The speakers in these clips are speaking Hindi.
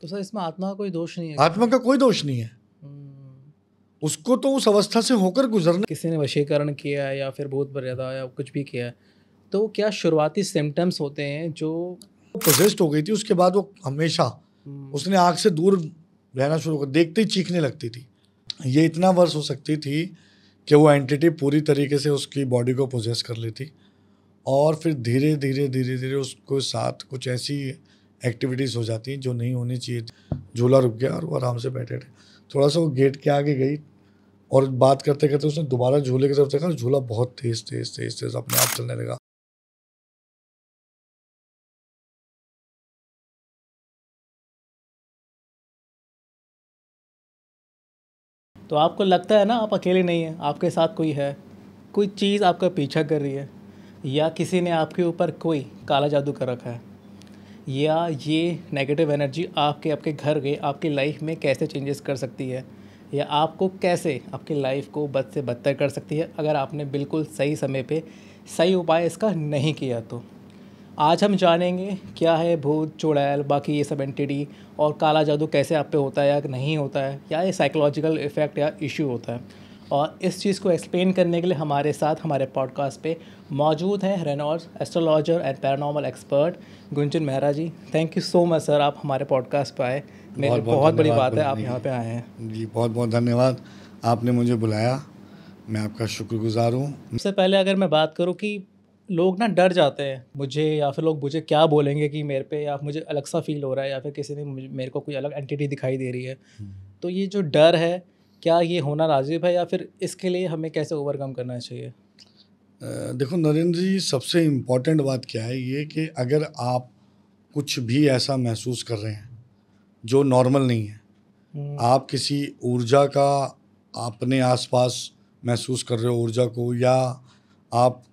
तो सर इसमें आत्मा का कोई दोष नहीं है? आत्मा का कोई दोष नहीं है, उसको तो उस अवस्था से होकर गुजरना। किसी ने वशीकरण किया है या फिर भूत प्रेत या कुछ भी किया है, तो क्या शुरुआती सिम्टम्स होते हैं जो पोजेस्ड हो गई थी, उसके बाद वो हमेशा उसने आँख से दूर रहना शुरू कर, देखते ही चीखने लगती थी। ये इतना वर्ष हो सकती थी कि वो एंटिटी पूरी तरीके से उसकी बॉडी को पोजेस कर लेती और फिर धीरे धीरे धीरे धीरे उसको साथ कुछ ऐसी एक्टिविटीज़ हो जाती हैं जो नहीं होनी चाहिए। झूला रुक गया और वो आराम से बैठे थे। थोड़ा सा वो गेट के आगे गई और बात करते करते उसने दोबारा झूले की तरफ देखा, झूला बहुत तेज तेज तेज तेज अपने आप चलने लगा। तो आपको लगता है ना आप अकेले नहीं हैं, आपके साथ कोई है, कोई चीज़ आपका पीछा कर रही है, या किसी ने आपके ऊपर कोई काला जादू कर रखा है, या ये नेगेटिव एनर्जी आपके घर गए आपकी लाइफ में कैसे चेंजेस कर सकती है, या आपको कैसे आपकी लाइफ को बद से बदतर कर सकती है अगर आपने बिल्कुल सही समय पे सही उपाय इसका नहीं किया। तो आज हम जानेंगे क्या है भूत, चुड़ैल, बाकी ये सब एंटिटी, और काला जादू कैसे आप पे होता है या नहीं होता है, या ये साइकोलॉजिकल इफ़ेक्ट या इशू होता है। और इस चीज़ को एक्सप्लेन करने के लिए हमारे साथ हमारे पॉडकास्ट पे मौजूद हैं renowned astrologer and paranormal expert Gunjan Mehra ji. Thank you so much sir, आप हमारे पॉडकास्ट पे आए। मेरे बहुत बड़ी बात है आप यहाँ पे आए हैं जी। बहुत बहुत धन्यवाद, आपने मुझे बुलाया, मैं आपका शुक्रगुजार हूँ। सबसे पहले अगर मैं बात करूँ कि लोग ना डर जाते हैं मुझे, या फिर लोग मुझे क्या बोलेंगे कि मेरे पे, या मुझे अलग सा फील हो रहा है, या फिर किसी ने मेरे को कोई अलग एंटिटी दिखाई दे रही है। तो ये जो डर है, क्या ये होना लाजिम है, या फिर इसके लिए हमें कैसे ओवरकम करना चाहिए? देखो नरेंद्र जी, सबसे इम्पॉर्टेंट बात क्या है ये कि अगर आप कुछ भी ऐसा महसूस कर रहे हैं जो नॉर्मल नहीं है, आप किसी ऊर्जा का अपने आसपास महसूस कर रहे हो ऊर्जा को, या आप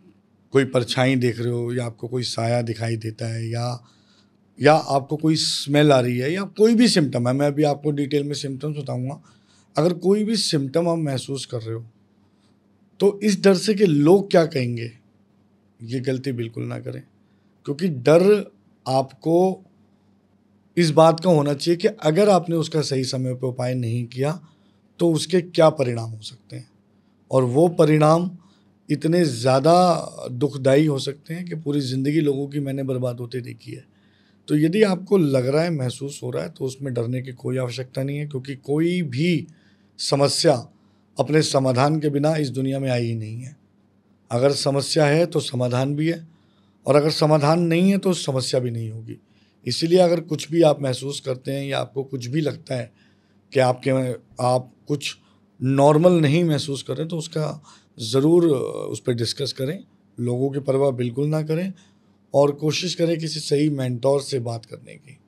कोई परछाई देख रहे हो, या आपको कोई साया दिखाई देता है, या आपको कोई स्मेल आ रही है, या कोई भी सिम्टम है, मैं अभी आपको डिटेल में सिम्टम्स बताऊंगा। अगर कोई भी सिम्टम आप महसूस कर रहे हो तो इस डर से कि लोग क्या कहेंगे, ये गलती बिल्कुल ना करें, क्योंकि डर आपको इस बात का होना चाहिए कि अगर आपने उसका सही समय पर उपाय नहीं किया तो उसके क्या परिणाम हो सकते हैं, और वो परिणाम इतने ज़्यादा दुखदाई हो सकते हैं कि पूरी ज़िंदगी लोगों की मैंने बर्बाद होते देखी है। तो यदि आपको लग रहा है, महसूस हो रहा है, तो उसमें डरने की कोई आवश्यकता नहीं है, क्योंकि कोई भी समस्या अपने समाधान के बिना इस दुनिया में आई ही नहीं है। अगर समस्या है तो समाधान भी है, और अगर समाधान नहीं है तो समस्या भी नहीं होगी। इसीलिए अगर कुछ भी आप महसूस करते हैं, या आपको कुछ भी लगता है कि आप कुछ नॉर्मल नहीं महसूस कर रहे, तो उसका ज़रूर उस पर डिस्कस करें। लोगों की परवाह बिल्कुल ना करें, और कोशिश करें किसी सही मेंटोर से बात करने की।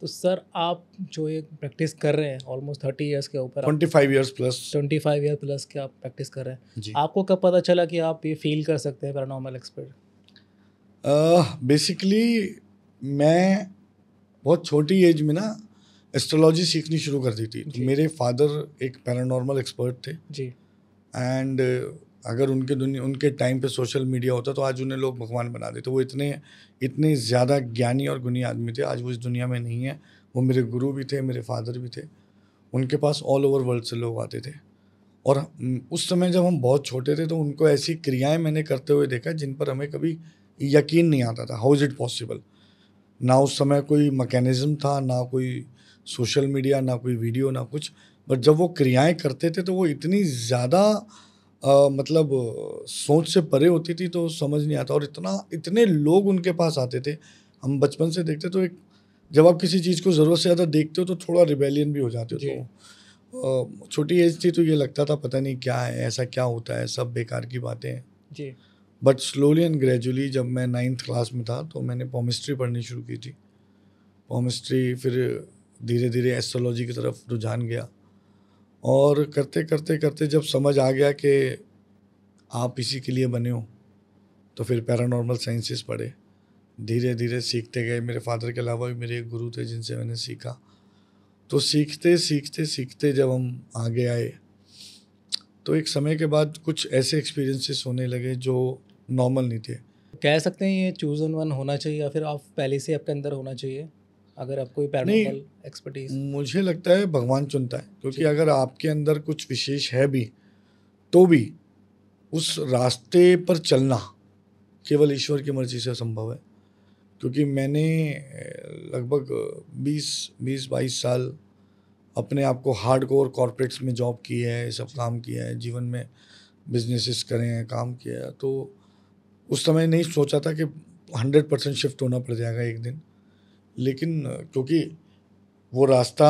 तो सर आप जो ये प्रैक्टिस कर रहे हैं ऑलमोस्ट 30 इयर्स के ऊपर, 25 ईयर्स प्लस। 25 ईयर प्लस के आप प्रैक्टिस कर रहे हैं जी। आपको कब पता चला कि आप ये फील कर सकते हैं पैरानॉर्मल एक्सपर्ट? बेसिकली मैं बहुत छोटी एज में ना एस्ट्रोलॉजी सीखनी शुरू कर दी थी। तो मेरे फादर एक पैरानॉर्मल एक्सपर्ट थे जी। एंड अगर उनके टाइम पे सोशल मीडिया होता तो आज उन्हें लोग भगवान बना देते। वो इतने ज़्यादा ज्ञानी और गुणी आदमी थे। आज वो इस दुनिया में नहीं है। वो मेरे गुरु भी थे, मेरे फादर भी थे। उनके पास ऑल ओवर वर्ल्ड से लोग आते थे, और उस समय जब हम बहुत छोटे थे तो उनको ऐसी क्रियाएं मैंने करते हुए देखा जिन पर हमें कभी यकीन नहीं आता था। How is it possible? ना उस समय कोई मैकेनिज़्म था, ना कोई सोशल मीडिया, ना कोई वीडियो, ना कुछ। बट जब वो क्रियाएं करते थे तो वो इतनी ज़्यादा मतलब सोच से परे होती थी, तो समझ नहीं आता। और इतने लोग उनके पास आते थे। हम बचपन से देखते, तो जब आप किसी चीज़ को ज़रूरत से ज़्यादा देखते हो तो थोड़ा रिबेलियन भी हो जाते हो। तो छोटी एज थी तो ये लगता था पता नहीं क्या है, ऐसा क्या होता है, सब बेकार की बातें हैं जी। बट स्लोली एंड ग्रेजुअली जब मैं 9th क्लास में था तो मैंने पॉमिस्ट्री पढ़नी शुरू की थी। पॉमिस्ट्री, फिर धीरे धीरे एस्ट्रोलॉजी की तरफ रुझान गया, और करते करते करते जब समझ आ गया कि आप इसी के लिए बने हो, तो फिर पैरानॉर्मल साइंसेस पढ़े। धीरे धीरे सीखते गए। मेरे फादर के अलावा भी मेरे एक गुरु थे जिनसे मैंने सीखा। तो सीखते सीखते सीखते जब हम आगे आए तो एक समय के बाद कुछ ऐसे एक्सपीरियंसेस होने लगे जो नॉर्मल नहीं थे। कह सकते हैं ये चूज़न वन होना चाहिए, या फिर आप पहले से आपके अंदर होना चाहिए? अगर आप कोई नहीं, पैरानॉर्मल एक्सपर्टीज? मुझे लगता है भगवान चुनता है, क्योंकि अगर आपके अंदर कुछ विशेष है भी तो भी उस रास्ते पर चलना केवल ईश्वर की मर्जी से संभव है। क्योंकि मैंने लगभग 20-22 साल अपने आप को हार्डकोर कॉर्पोरेट्स में जॉब की है, ये सब काम किया है, जीवन में बिजनेसेस करे हैं, काम किया है। तो उस समय नहीं सोचा था कि 100% शिफ्ट होना पड़ जाएगा एक दिन, लेकिन क्योंकि वो रास्ता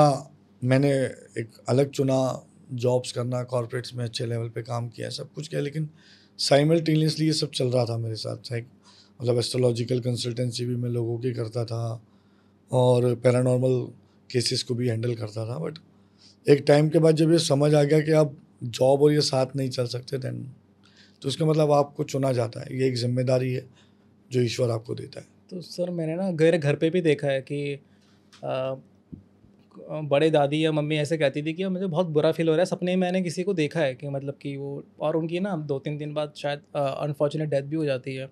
मैंने एक अलग चुना, जॉब्स करना, कॉर्पोरेट्स में अच्छे लेवल पे काम किया, सब कुछ किया, लेकिन साइमल्टेनियसली ये सब चल रहा था मेरे साथ। मतलब एस्ट्रोलॉजिकल कंसल्टेंसी भी मैं लोगों की करता था और पैरानॉर्मल केसेस को भी हैंडल करता था। बट एक टाइम के बाद जब ये समझ आ गया कि अब जॉब और ये साथ नहीं चल सकते, देन तो इसका मतलब आपको चुना जाता है। ये एक जिम्मेदारी है जो ईश्वर आपको देता है। तो सर मैंने ना मेरे घर पे भी देखा है कि आ, बड़े दादी या मम्मी ऐसे कहती थी कि मुझे बहुत बुरा फील हो रहा है, सपने में मैंने किसी को देखा है कि मतलब कि वो, और उनकी ना 2-3 दिन बाद शायद अनफॉर्चुनेट डेथ भी हो जाती है,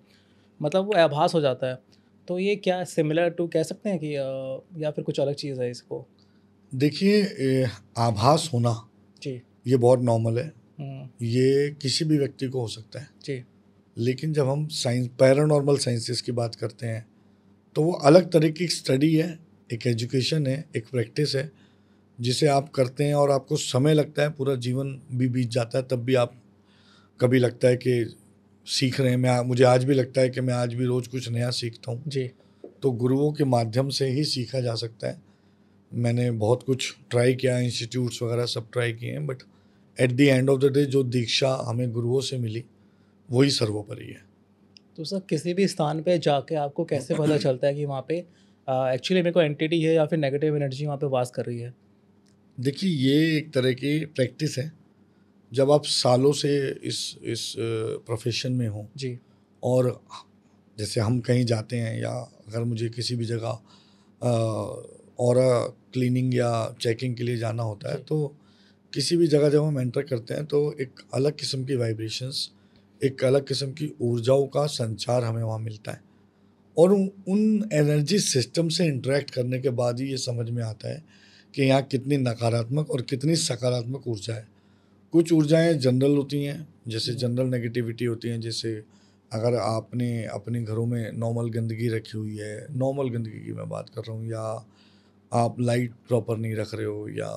मतलब वो आभास हो जाता है। तो ये क्या सिमिलर टू कह सकते हैं कि या फिर कुछ अलग चीज़ है इसको? देखिए, आभास होना जी। ये बहुत नॉर्मल है, हम्म, ये किसी भी व्यक्ति को हो सकता है। जी। लेकिन जब हम साइंस, पैरानॉर्मल साइंसेस की बात करते हैं, तो वो अलग तरह की स्टडी है, एक एजुकेशन है, एक प्रैक्टिस है जिसे आप करते हैं और आपको समय लगता है, पूरा जीवन भी बीत जाता है, तब भी आप कभी लगता है कि सीख रहे हैं। मुझे आज भी लगता है कि मैं आज भी रोज़ कुछ नया सीखता हूँ। जी। तो गुरुओं के माध्यम से ही सीखा जा सकता है। मैंने बहुत कुछ ट्राई किया, इंस्टीट्यूट्स वगैरह सब ट्राई किए हैं, but at the end of the day जो दीक्षा हमें गुरुओं से मिली वही सर्वोपरि है। तो सर किसी भी स्थान पे जाके आपको कैसे पता चलता है कि वहाँ पे एक्चुअली मेरे को एंटिटी है या फिर नेगेटिव एनर्जी वहाँ पे वास कर रही है? देखिए, ये एक तरह की प्रैक्टिस है। जब आप सालों से इस प्रोफेशन में हो जी। और जैसे हम कहीं जाते हैं या अगर मुझे किसी भी जगह ऑरा क्लीनिंग या चेकिंग के लिए जाना होता है, जी। तो किसी भी जगह जब हम एंटर करते हैं तो एक अलग किस्म की वाइब्रेशंस, एक अलग किस्म की ऊर्जाओं का संचार हमें वहाँ मिलता है। और उन एनर्जी सिस्टम से इंटरेक्ट करने के बाद ही ये समझ में आता है कि यहाँ कितनी नकारात्मक और कितनी सकारात्मक ऊर्जा है। कुछ ऊर्जाएं जनरल होती हैं, जैसे जनरल नेगेटिविटी होती हैं, जैसे अगर आपने अपने घरों में नॉर्मल गंदगी रखी हुई है, नॉर्मल गंदगी की मैं बात कर रहा हूँ, या आप लाइट प्रॉपर नहीं रख रहे हो, या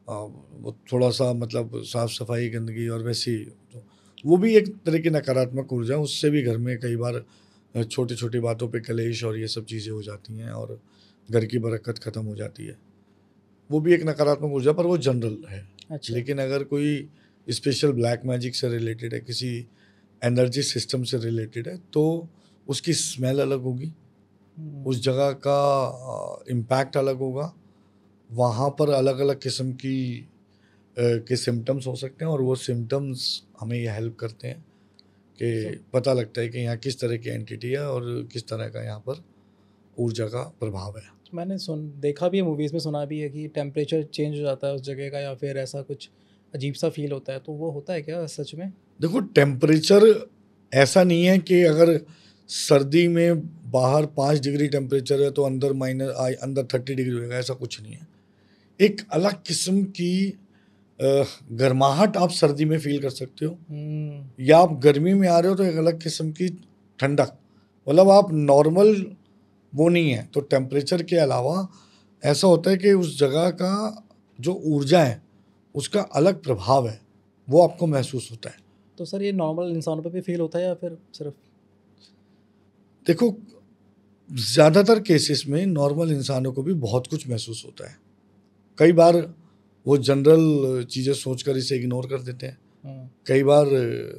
वो थोड़ा सा मतलब साफ़ सफाई गंदगी, और वैसी तो वो भी एक तरह की नकारात्मक ऊर्जा है। उससे भी घर में कई बार छोटी छोटी बातों पे कलेश और ये सब चीज़ें हो जाती हैं और घर की बरकत ख़त्म हो जाती है। वो भी एक नकारात्मक ऊर्जा, पर वो जनरल है। अच्छा। लेकिन अगर कोई स्पेशल ब्लैक मैजिक से रिलेटेड है, किसी एनर्जी सिस्टम से रिलेटेड है, तो उसकी स्मेल अलग होगी, उस जगह का इम्पैक्ट अलग होगा, वहाँ पर अलग अलग किस्म के सिम्टम्स हो सकते हैं, और वो सिम्टम्स हमें ये हेल्प करते हैं कि पता लगता है कि यहाँ किस तरह की एंटिटी है और किस तरह का यहाँ पर ऊर्जा का प्रभाव है। मैंने देखा भी है, मूवीज़ में सुना भी है कि टेम्परेचर चेंज हो जाता है उस जगह का, या फिर ऐसा कुछ अजीब सा फील होता है, तो वो होता है क्या सच में? देखो, टेम्परेचर ऐसा नहीं है कि अगर सर्दी में बाहर 5 डिग्री टेम्परेचर है तो अंदर 30 डिग्री होगा, ऐसा कुछ नहीं है। एक अलग किस्म की गर्माहट आप सर्दी में फील कर सकते हो, या आप गर्मी में आ रहे हो तो एक अलग किस्म की ठंडक, मतलब आप नॉर्मल वो नहीं है। तो टेम्परेचर के अलावा ऐसा होता है कि उस जगह का जो ऊर्जा है उसका अलग प्रभाव है, वो आपको महसूस होता है। तो सर ये नॉर्मल इंसानों पे भी फील होता है या फिर सिर्फ? देखो, ज़्यादातर केसेस में नॉर्मल इंसानों को भी बहुत कुछ महसूस होता है। कई बार वो जनरल चीज़ें सोचकर इसे इग्नोर कर देते हैं, कई बार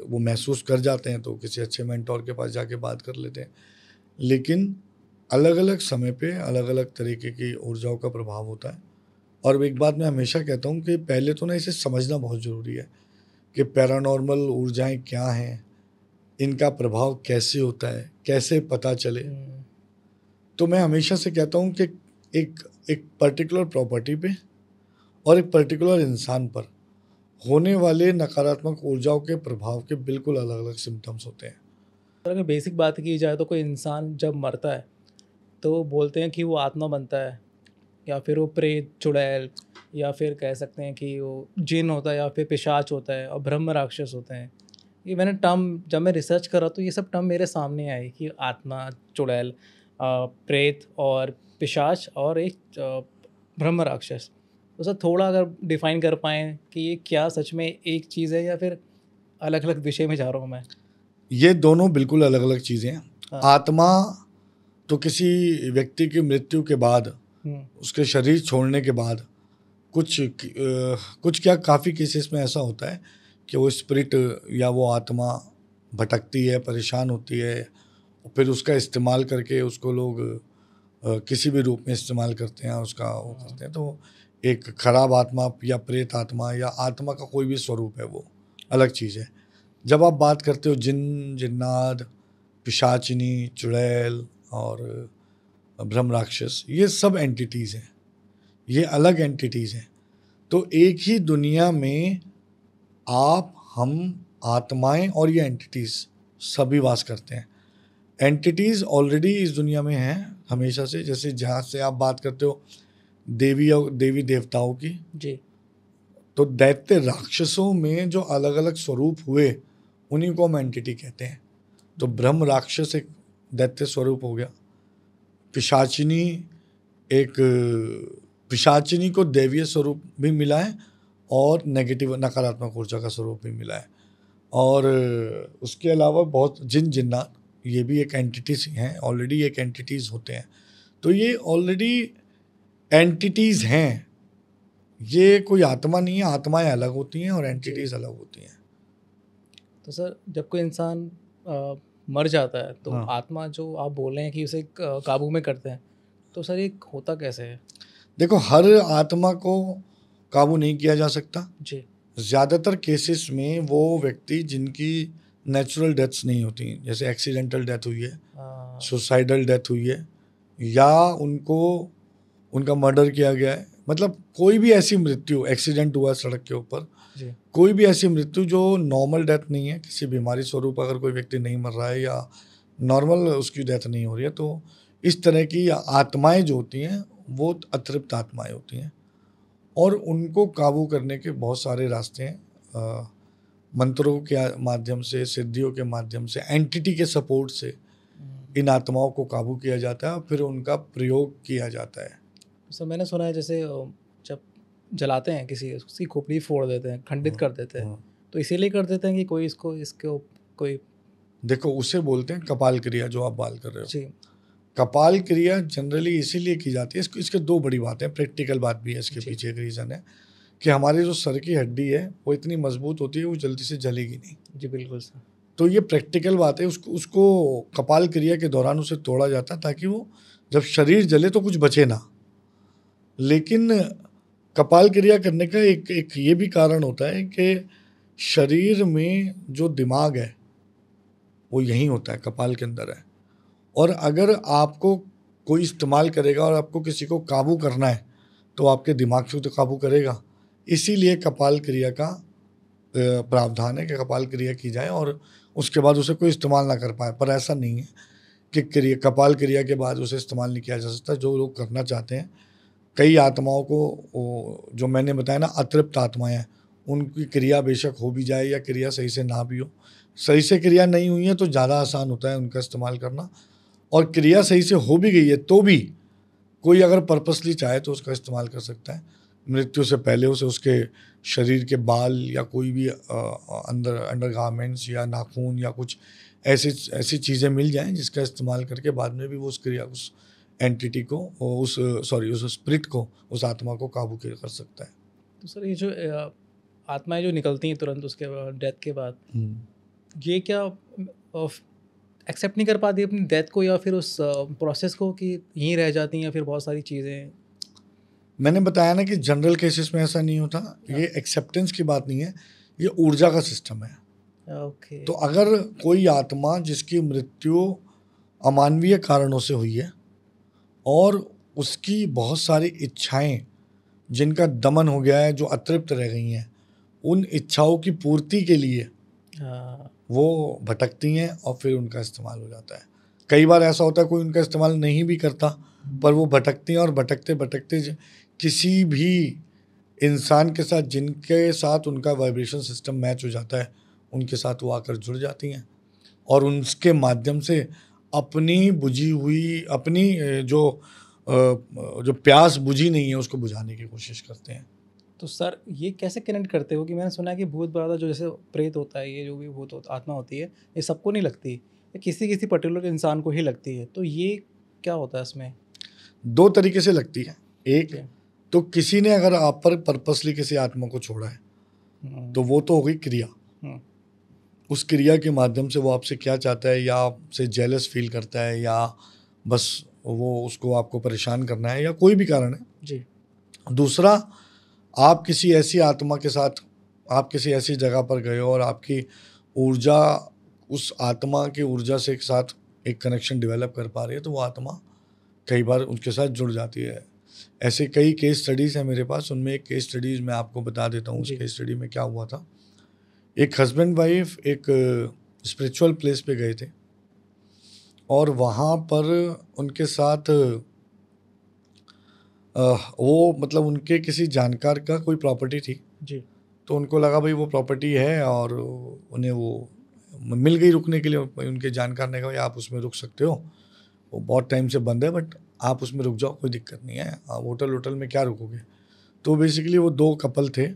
वो महसूस कर जाते हैं तो किसी अच्छे मेंटोर के पास जाके बात कर लेते हैं। लेकिन अलग अलग समय पे अलग अलग तरीके की ऊर्जाओं का प्रभाव होता है। और एक बात मैं हमेशा कहता हूँ कि पहले तो ना इसे समझना बहुत ज़रूरी है कि पैरानॉर्मल ऊर्जाएं क्या हैं, इनका प्रभाव कैसे होता है, कैसे पता चले। तो मैं हमेशा से कहता हूँ कि एक एक पर्टिकुलर प्रॉपर्टी पे और एक पर्टिकुलर इंसान पर होने वाले नकारात्मक ऊर्जाओं के प्रभाव के बिल्कुल अलग अलग सिम्टम्स होते हैं। अगर बेसिक बात की जाए तो कोई इंसान जब मरता है तो बोलते हैं कि वो आत्मा बनता है, या फिर वो प्रेत, चुड़ैल, या फिर कह सकते हैं कि वो जिन होता है, या फिर पिशाच होता है, और ब्रह्म राक्षस होते हैं। ये मैंने टर्म जब मैं रिसर्च करा तो ये सब टर्म मेरे सामने आए कि आत्मा, चुड़ैल, प्रेत और पिशाच और एक ब्रह्म राक्षस। तो सर थोड़ा अगर डिफाइन कर पाएँ कि ये क्या सच में एक चीज़ है या फिर अलग अलग विषय में जा रहा हूँ मैं? ये दोनों बिल्कुल अलग अलग चीज़ें हैं। हाँ। आत्मा तो किसी व्यक्ति की मृत्यु के बाद, उसके शरीर छोड़ने के बाद कुछ क्या काफ़ी केसेस में ऐसा होता है कि वो स्पिरिट या वो आत्मा भटकती है, परेशान होती है, फिर उसका इस्तेमाल करके उसको लोग किसी भी रूप में इस्तेमाल करते हैं, उसका वो करते हैं। तो एक खराब आत्मा या प्रेत आत्मा या आत्मा का कोई भी स्वरूप है, वो अलग चीज़ है। जब आप बात करते हो जिन, जिन्नात, पिशाचिनी, चुड़ैल और ब्रह्म राक्षस, ये सब एंटिटीज़ हैं, ये अलग एंटिटीज़ हैं। तो एक ही दुनिया में आप, हम, आत्माएं और ये एंटिटीज़ सभी वास करते हैं। एंटिटीज़ ऑलरेडी इस दुनिया में हैं हमेशा से। जैसे जहाँ से आप बात करते हो देवी देवताओं की जी, तो दैत्य राक्षसों में जो अलग अलग स्वरूप हुए उन्हीं को हम एंटिटी कहते हैं। तो ब्रह्म राक्षस एक दैत्य स्वरूप हो गया, पिशाचिनी को दैवीय स्वरूप भी मिला है और नेगेटिव नकारात्मक ऊर्जा का स्वरूप भी मिला है। और उसके अलावा बहुत जिन्नात, ये भी एक एंटिटीज हैं, ऑलरेडी एक एंटिटीज़ होते हैं। तो ये ऑलरेडी एंटिटीज़ हैं, ये कोई आत्मा नहीं है। आत्माएं अलग होती हैं और एंटिटीज़ अलग होती हैं। तो सर जब कोई इंसान मर जाता है तो हाँ। आत्मा जो आप बोल रहे हैं कि उसे काबू में करते हैं, तो सर ये होता कैसे है? देखो, हर आत्मा को काबू नहीं किया जा सकता। जी, ज़्यादातर केसेस में वो व्यक्ति जिनकी नेचुरल डेथ्स नहीं होती, जैसे एक्सीडेंटल डेथ हुई है, सुसाइडल डेथ हुई है, या उनका मर्डर किया गया है, मतलब कोई भी ऐसी मृत्यु, एक्सीडेंट हुआ सड़क के ऊपर, जी, कोई भी ऐसी मृत्यु जो नॉर्मल डेथ नहीं है, किसी बीमारी स्वरूप अगर कोई व्यक्ति नहीं मर रहा है या नॉर्मल उसकी डेथ नहीं हो रही है, तो इस तरह की आत्माएं जो होती हैं वो अतृप्त आत्माएं होती हैं और उनको काबू करने के बहुत सारे रास्ते हैं। मंत्रों के माध्यम से, सिद्धियों के माध्यम से, एंटिटी के सपोर्ट से इन आत्माओं को काबू किया जाता है और फिर उनका प्रयोग किया जाता है। सर मैंने सुना है जैसे जब जलाते हैं किसी, उसकी खोपड़ी फोड़ देते हैं, खंडित कर देते हैं, तो इसीलिए कर देते हैं कि कोई इसको कोई, देखो उसे बोलते हैं कपाल क्रिया, जो आप बात कर रहे हो। जी, कपाल क्रिया जनरली इसीलिए की जाती है, इसके दो बड़ी बातें, प्रैक्टिकल बात भी है इसके पीछे एक रीज़न है कि हमारी जो सर की हड्डी है वो इतनी मजबूत होती है, वो जल्दी से जलेगी नहीं। जी बिल्कुल सर। तो ये प्रैक्टिकल बात है। उसको कपाल क्रिया के दौरान उसे तोड़ा जाता है ताकि वो जब शरीर जले तो कुछ बचे ना। लेकिन कपाल क्रिया करने का एक ये भी कारण होता है कि शरीर में जो दिमाग है वो यहीं होता है, कपाल के अंदर है, और अगर आपको कोई इस्तेमाल करेगा और आपको किसी को काबू करना है तो आपके दिमाग से तो काबू करेगा। इसीलिए कपाल क्रिया का प्रावधान है कि कपाल क्रिया की जाए और उसके बाद उसे कोई इस्तेमाल ना कर पाए। पर ऐसा नहीं है कि कपाल क्रिया के बाद उसे इस्तेमाल नहीं किया जा सकता। जो लोग करना चाहते हैं, कई आत्माओं को, जो मैंने बताया ना अतृप्त आत्माएं हैं, उनकी क्रिया बेशक हो भी जाए या क्रिया सही से ना भी हो, सही से क्रिया नहीं हुई है तो ज़्यादा आसान होता है उनका इस्तेमाल करना, और क्रिया सही से हो भी गई है तो भी कोई अगर पर्पसली चाहे तो उसका इस्तेमाल कर सकता है। मृत्यु से पहले उसे उसके शरीर के बाल या कोई भी अंडर गारमेंट्स या नाखून या कुछ ऐसी चीज़ें मिल जाएं जिसका इस्तेमाल करके बाद में भी वो उस एंटिटी को, उस स्पिरिट को, उस आत्मा को काबू कर सकता है। तो सर ये जो आत्माएं जो निकलती हैं तुरंत उसके डेथ के बाद, ये क्या एक्सेप्ट नहीं कर पाती अपनी डेथ को, या फिर उस प्रोसेस को, कि यहीं रह जाती हैं, या फिर बहुत सारी चीज़ें? मैंने बताया ना कि जनरल केसेस में ऐसा नहीं होता। ये एक्सेप्टेंस की बात नहीं है, ये ऊर्जा का सिस्टम है। ओके। तो अगर कोई आत्मा जिसकी मृत्यु अमानवीय कारणों से हुई है और उसकी बहुत सारी इच्छाएं जिनका दमन हो गया है, जो अतृप्त रह गई हैं, उन इच्छाओं की पूर्ति के लिए हाँ, वो भटकती हैं और फिर उनका इस्तेमाल हो जाता है। कई बार ऐसा होता है कोई उनका इस्तेमाल नहीं भी करता, पर वो भटकती हैं और भटकते भटकते किसी भी इंसान के साथ जिनके साथ उनका वाइब्रेशन सिस्टम मैच हो जाता है, उनके साथ वो आकर जुड़ जाती हैं और उनके माध्यम से अपनी बुझी हुई अपनी जो प्यास बुझी नहीं है उसको बुझाने की कोशिश करते हैं। तो सर ये कैसे कनेक्ट करते हो कि मैंने सुना है कि भूत बाधा जो जैसे प्रेत होता है, ये जो भी भूत होता आत्मा होती है, ये सबको नहीं लगती, ये किसी किसी पर्टिकुलर इंसान को ही लगती है, तो ये क्या होता है इसमें? दो तरीके से लगती है। एक जी। तो किसी ने अगर आप पर पर्पसली किसी आत्मा को छोड़ा है तो वो तो हो गई क्रिया। हम्म, उस क्रिया के माध्यम से वो आपसे क्या चाहता है, या आपसे जेलस फील करता है, या बस वो उसको आपको परेशान करना है, या कोई भी कारण है। जी। दूसरा, आप किसी ऐसी आत्मा के साथ, आप किसी ऐसी जगह पर गए हो और आपकी ऊर्जा उस आत्मा की ऊर्जा से एक साथ एक कनेक्शन डेवलप कर पा रही है, तो वो आत्मा कई बार उनके साथ जुड़ जाती है। ऐसे कई केस स्टडीज़ हैं मेरे पास, उनमें एक केस स्टडीज़ मैं आपको बता देता हूँ। उस जी। केस स्टडी में क्या हुआ था, एक हस्बैंड वाइफ एक स्पिरिचुअल प्लेस पे गए थे और वहाँ पर उनके साथ वो मतलब उनके किसी जानकार का कोई प्रॉपर्टी थी। जी। तो उनको लगा भाई वो प्रॉपर्टी है और उन्हें वो मिल गई रुकने के लिए। उनके जानकार ने कहा भाई आप उसमें रुक सकते हो, वो बहुत टाइम से बंद है, बट आप उसमें रुक जाओ, कोई दिक्कत नहीं है, आप होटल में क्या रुकोगे। तो बेसिकली वो दो कपल थे,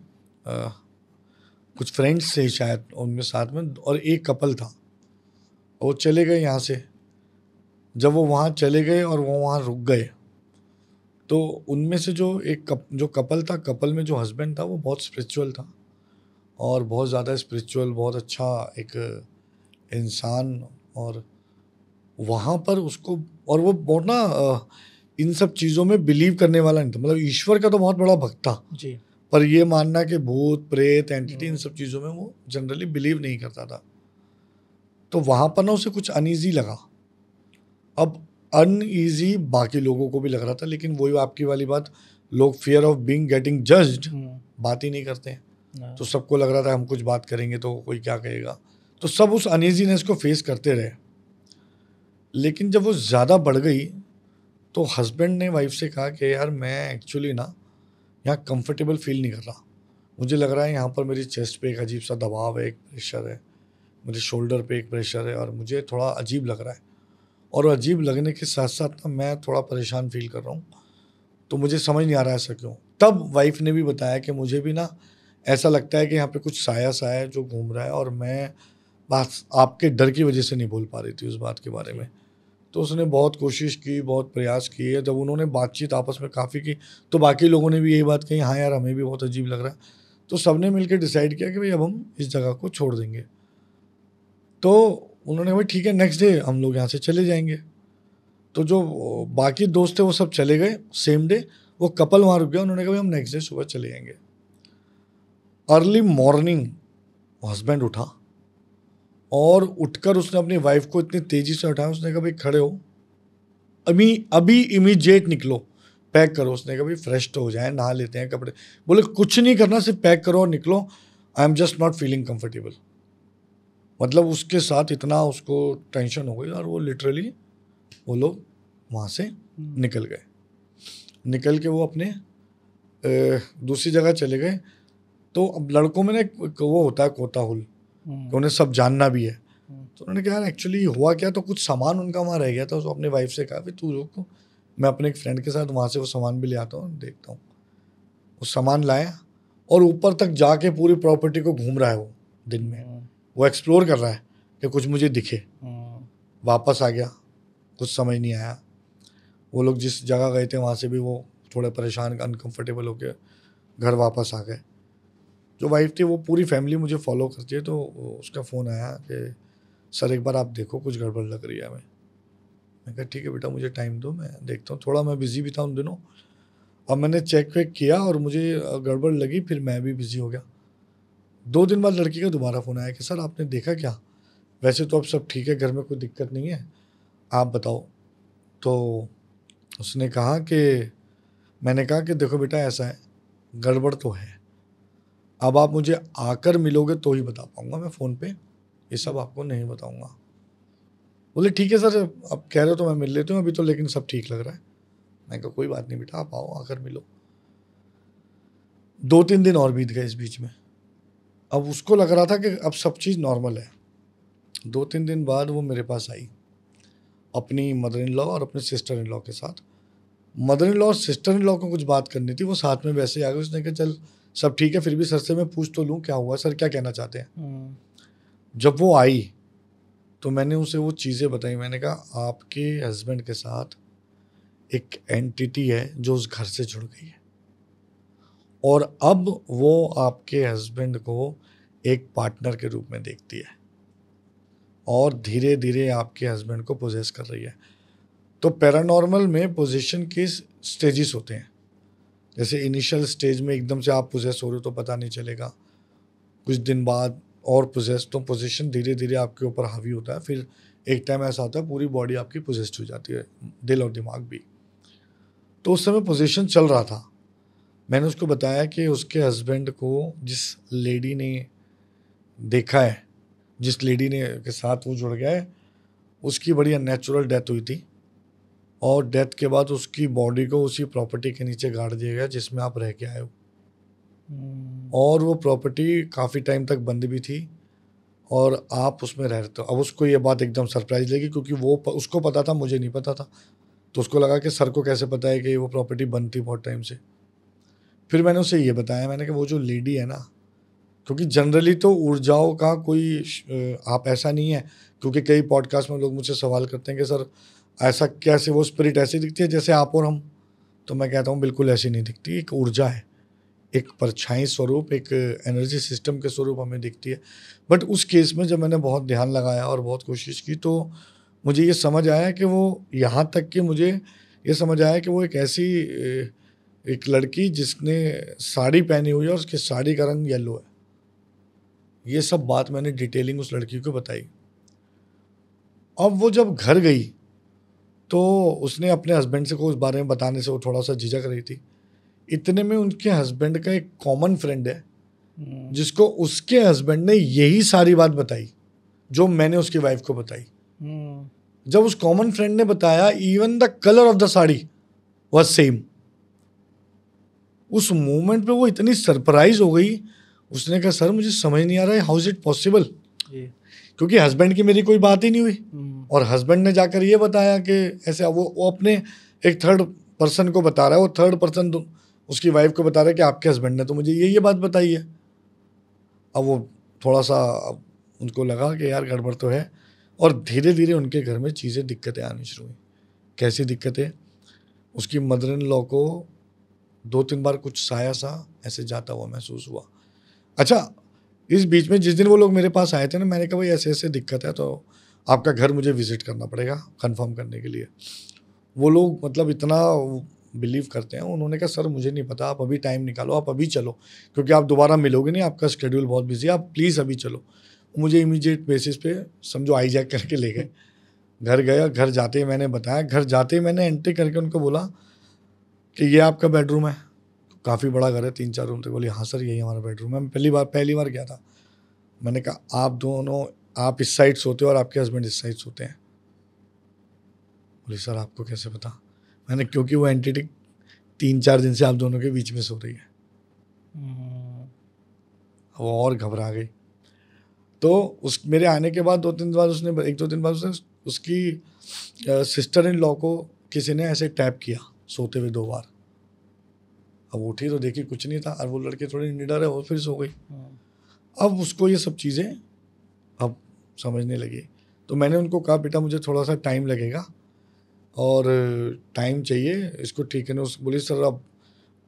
कुछ फ्रेंड्स थे शायद उनमें साथ में, और एक कपल था। वो चले गए यहाँ से। जब वो वहाँ चले गए और वो वहाँ रुक गए, तो उनमें से जो कपल था, कपल में जो हस्बैंड था वो बहुत स्पिरिचुअल था और बहुत ज़्यादा स्पिरिचुअल, बहुत अच्छा एक इंसान। और वहाँ पर उसको, और वो बहुत ना इन सब चीज़ों में बिलीव करने वाला नहीं था, मतलब ईश्वर का तो बहुत बड़ा भक्त था, जी। पर ये मानना कि भूत प्रेत एंटिटी इन सब चीज़ों में वो जनरली बिलीव नहीं करता था। तो वहाँ पर ना उसे कुछ अनईजी लगा। अब अनईजी बाकी लोगों को भी लग रहा था, लेकिन वही आपकी वाली बात, लोग fear of being getting judged बात ही नहीं करते हैं। तो सबको लग रहा था हम कुछ बात करेंगे तो कोई क्या कहेगा, तो सब उस अनईजीनेस को फेस करते रहे। लेकिन जब वो ज़्यादा बढ़ गई तो हस्बैंड ने वाइफ से कहा कि यार मैं एक्चुअली ना यहाँ कंफर्टेबल फील नहीं कर रहा, मुझे लग रहा है यहाँ पर मेरी चेस्ट पे एक अजीब सा दबाव है, एक प्रेशर है, मेरे शोल्डर पे एक प्रेशर है और मुझे थोड़ा अजीब लग रहा है। और अजीब लगने के साथ साथ ना मैं थोड़ा परेशान फील कर रहा हूँ, तो मुझे समझ नहीं आ रहा है ऐसा क्यों। तब वाइफ ने भी बताया कि मुझे भी ना ऐसा लगता है कि यहाँ पे कुछ साया सा है जो घूम रहा है, और मैं बस आपके डर की वजह से नहीं बोल पा रही थी उस बात के बारे में। तो उसने बहुत कोशिश की, बहुत प्रयास किए। जब उन्होंने बातचीत आपस में काफ़ी की तो बाकी लोगों ने भी यही बात कही, हाँ यार हमें भी बहुत अजीब लग रहा है। तो सबने मिलकर डिसाइड किया कि भाई अब हम इस जगह को छोड़ देंगे। तो उन्होंने भाई ठीक है, नेक्स्ट डे हम लोग यहाँ से चले जाएंगे। तो जो बाकी दोस्त थे वो सब चले गए सेम डे, वो कपल वहाँ रुक गया। उन्होंने कहा भाई हम नेक्स्ट डे सुबह चले जाएंगे। अर्ली मॉर्निंग हस्बैंड उठा और उठकर उसने अपनी वाइफ को इतनी तेज़ी से उठाया, उसने कहा भाई खड़े हो, अभी अभी इमीडिएट निकलो, पैक करो। उसने कहा भाई फ्रेश तो हो जाए, नहा लेते हैं कपड़े। बोले कुछ नहीं करना, सिर्फ पैक करो और निकलो, I am just not feeling comfortable. मतलब उसके साथ इतना उसको टेंशन हो गई और वो लिटरली वो लोग वहाँ से निकल गए। निकल के वो अपने दूसरी जगह चले गए। तो अब लड़कों में ना वो होता है कोताहुल, तो उन्हें सब जानना भी है। तो उन्होंने कहा यार एक्चुअली हुआ क्या, तो कुछ सामान उनका वहाँ रह गया था। तो अपने वाइफ से कहा भाई तू रुक, मैं अपने एक फ्रेंड के साथ वहाँ से वो सामान भी ले आता हूँ, देखता हूँ। वो सामान लाया और ऊपर तक जाके पूरी प्रॉपर्टी को घूम रहा है वो दिन में, वो एक्सप्लोर कर रहा है कि कुछ मुझे दिखे। वापस आ गया, कुछ समझ नहीं आया। वो लोग जिस जगह गए थे वहाँ से भी वो थोड़े परेशान अनकंफर्टेबल होकर घर वापस आ गए। जो वाइफ थी वो पूरी फैमिली मुझे फॉलो करती है, तो उसका फ़ोन आया कि सर एक बार आप देखो कुछ गड़बड़ लग रही है हमें। मैं कहा ठीक है बेटा मुझे टाइम दो, मैं देखता हूँ। थोड़ा मैं बिज़ी भी था उन दिनों और मैंने चेक वेक किया और मुझे गड़बड़ लगी, फिर मैं भी बिज़ी हो गया। 2 दिन बाद लड़की का दोबारा फ़ोन आया कि सर आपने देखा क्या, वैसे तो अब सब ठीक है, घर में कोई दिक्कत नहीं है, आप बताओ। तो उसने कहा कि मैंने कहा कि देखो बेटा ऐसा है, गड़बड़ तो है, अब आप मुझे आकर मिलोगे तो ही बता पाऊँगा, मैं फ़ोन पे ये सब आपको नहीं बताऊँगा। बोले ठीक है सर, अब कह रहे हो तो मैं मिल लेती हूँ अभी तो, लेकिन सब ठीक लग रहा है। मैं कहा कोई बात नहीं बेटा, आप आओ, आकर मिलो। 2-3 दिन और बीत गए इस बीच में। अब उसको लग रहा था कि अब सब चीज़ नॉर्मल है। 2-3 दिन बाद वो मेरे पास आई अपनी मदर इन लॉ और अपने सिस्टर इन लॉ के साथ। मदर इन लॉ और सिस्टर इन लॉ को कुछ बात करनी थी, वो साथ में वैसे ही आ गए। उसने कहा चल सब ठीक है, फिर भी सर से मैं पूछ तो लूँ क्या हुआ, सर क्या कहना चाहते हैं। जब वो आई तो मैंने उसे वो चीज़ें बताई। मैंने कहा आपके हस्बैंड के साथ एक एंटिटी है जो उस घर से जुड़ गई है, और अब वो आपके हस्बैंड को एक पार्टनर के रूप में देखती है और धीरे धीरे आपके हस्बैंड को पोजेस कर रही है। तो पैरानॉर्मल में पोजीशन के स्टेजेस होते हैं। जैसे इनिशियल स्टेज में एकदम से आप पोजेस हो रहे हो तो पता नहीं चलेगा, कुछ दिन बाद और पोजेस, तो पोजीशन धीरे धीरे आपके ऊपर हावी होता है। फिर एक टाइम ऐसा आता है पूरी बॉडी आपकी पोजेस्ड हो जाती है, दिल और दिमाग भी। तो उस समय पोजीशन चल रहा था। मैंने उसको बताया कि उसके हस्बैंड को जिस लेडी ने देखा है, जिस लेडी ने के साथ वो जुड़ गया है, उसकी बड़ी अननेचुरल डेथ हुई थी, और डेथ के बाद उसकी बॉडी को उसी प्रॉपर्टी के नीचे गाड़ दिया गया जिसमें आप रह के आए हो। और वो प्रॉपर्टी काफ़ी टाइम तक बंद भी थी और आप उसमें रह रहे थे। अब उसको ये बात एकदम सरप्राइज लगी, क्योंकि वो उसको पता था, मुझे नहीं पता था। तो उसको लगा कि सर को कैसे पता है कि वो प्रॉपर्टी बंद थी बहुत टाइम से। फिर मैंने उसे ये बताया, मैंने कहा वो जो लेडी है ना, क्योंकि जनरली तो ऊर्जाओं का कोई आप ऐसा नहीं है, क्योंकि कई पॉडकास्ट में लोग मुझसे सवाल करते हैं कि सर ऐसा कैसे, वो स्पिरिट ऐसी दिखती है जैसे आप और हम। तो मैं कहता हूँ बिल्कुल ऐसी नहीं दिखती, एक ऊर्जा है, एक परछाई स्वरूप, एक एनर्जी सिस्टम के स्वरूप हमें दिखती है। बट उस केस में जब मैंने बहुत ध्यान लगाया और बहुत कोशिश की, तो मुझे ये समझ आया कि वो, यहाँ तक कि मुझे ये समझ आया कि वो एक ऐसी एक लड़की जिसने साड़ी पहनी हुई है और उसकी साड़ी का रंग येलो है। ये सब बात मैंने डिटेलिंग उस लड़की को बताई। अब वो जब घर गई तो उसने अपने हस्बैंड से को उस बारे में बताने से वो थोड़ा सा झिझक रही थी। इतने में उनके हस्बैंड का एक कॉमन फ्रेंड है जिसको उसके हस्बैंड ने यही सारी बात बताई जो मैंने उसकी वाइफ को बताई। जब उस कॉमन फ्रेंड ने बताया, even the colour of the sari was same. उस मोमेंट पे वो इतनी सरप्राइज हो गई, उसने कहा सर मुझे समझ नहीं आ रहा है, हाउ इज इट पॉसिबल, क्योंकि हस्बैंड की मेरी कोई बात ही नहीं हुई और हस्बैंड ने जाकर ये बताया कि ऐसे, वो अपने एक थर्ड पर्सन को बता रहा है, वो थर्ड पर्सन उसकी वाइफ को बता रहा है कि आपके हस्बैंड ने तो मुझे ये बात बताई है। अब वो थोड़ा सा उनको लगा कि यार गड़बड़ तो है, और धीरे धीरे उनके घर में चीज़ें, दिक्कतें आनी शुरू हुई। कैसी दिक्कतें? उसकी मदर इन लॉ को 2-3 बार कुछ साया सा ऐसे जाता हुआ महसूस हुआ। अच्छा, इस बीच में जिस दिन वो लोग मेरे पास आए थे ना, मैंने कहा भाई ऐसे ऐसे दिक्कत है, तो आपका घर मुझे विजिट करना पड़ेगा कंफर्म करने के लिए। वो लोग मतलब इतना बिलीव करते हैं। उन्होंने कहा सर मुझे नहीं पता, आप अभी टाइम निकालो, आप अभी चलो, क्योंकि आप दोबारा मिलोगे नहीं, आपका शेड्यूल बहुत बिजी है, आप प्लीज़ अभी चलो। मुझे इमीडिएट बेसिस पे समझो हाईजैक करके ले गए। घर गया, घर जाते ही मैंने बताया, घर जाते ही मैंने एंट्री करके उनको बोला कि ये आपका बेडरूम है। काफ़ी बड़ा घर है, 3-4 रूम थे। बोली हाँ सर यही हमारा बेडरूम है। मैं पहली बार गया था। मैंने कहा आप दोनों, आप इस साइड सोते हो और आपके हस्बैंड इस साइड सोते हैं। बोली सर आपको कैसे पता? मैंने, क्योंकि वो एंटिटी 3-4 दिन से आप दोनों के बीच में सो रही है। वो और घबरा गई। तो उस मेरे आने के बाद 2-3 दिन बाद उसने, 1-2 दिन बाद उसने उसकी सिस्टर इन लॉ को किसी ने ऐसे टैप किया सोते हुए 2 बार। अब उठी तो देखी कुछ नहीं था, और वो लड़की थोड़ी निडर है, वो फिर सो गई। अब उसको ये सब चीज़ें अब समझने लगी। तो मैंने उनको कहा बेटा मुझे थोड़ा सा टाइम लगेगा और टाइम चाहिए इसको ठीक करने। उस बोली सर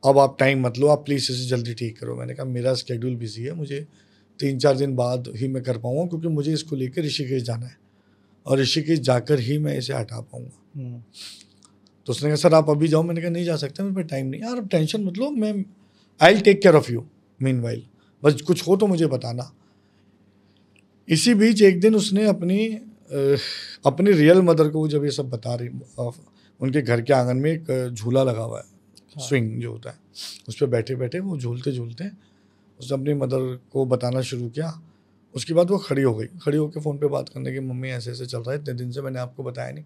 अब आप टाइम मत लो, आप प्लीज़ इसे जल्दी ठीक करो। मैंने कहा मेरा स्केड्यूल बिजी है, मुझे 3-4 दिन बाद ही मैं कर पाऊँगा, क्योंकि मुझे इसको लेकर ऋषिकेश जाना है और ऋषिकेश जाकर ही मैं इसे हटा पाऊँगा। तो उसने कहा सर आप अभी जाओ। मैंने कहा नहीं जा सकता, मेरे पास टाइम नहीं। यार टेंशन मत लो, मैं I will take care of you meanwhile, बस कुछ हो तो मुझे बताना। इसी बीच एक दिन उसने अपनी रियल मदर को जब ये सब बता रही, उनके घर के आंगन में एक झूला लगा हुआ है, स्विंग जो होता है, उस पर बैठे बैठे वो झूलते झूलते उसने अपनी मदर को बताना शुरू किया। उसके बाद वो खड़ी हो गई, खड़ी होकर फ़ोन पे बात करने की, मम्मी ऐसे ऐसे चल रहा है, इतने दिन से मैंने आपको बताया नहीं,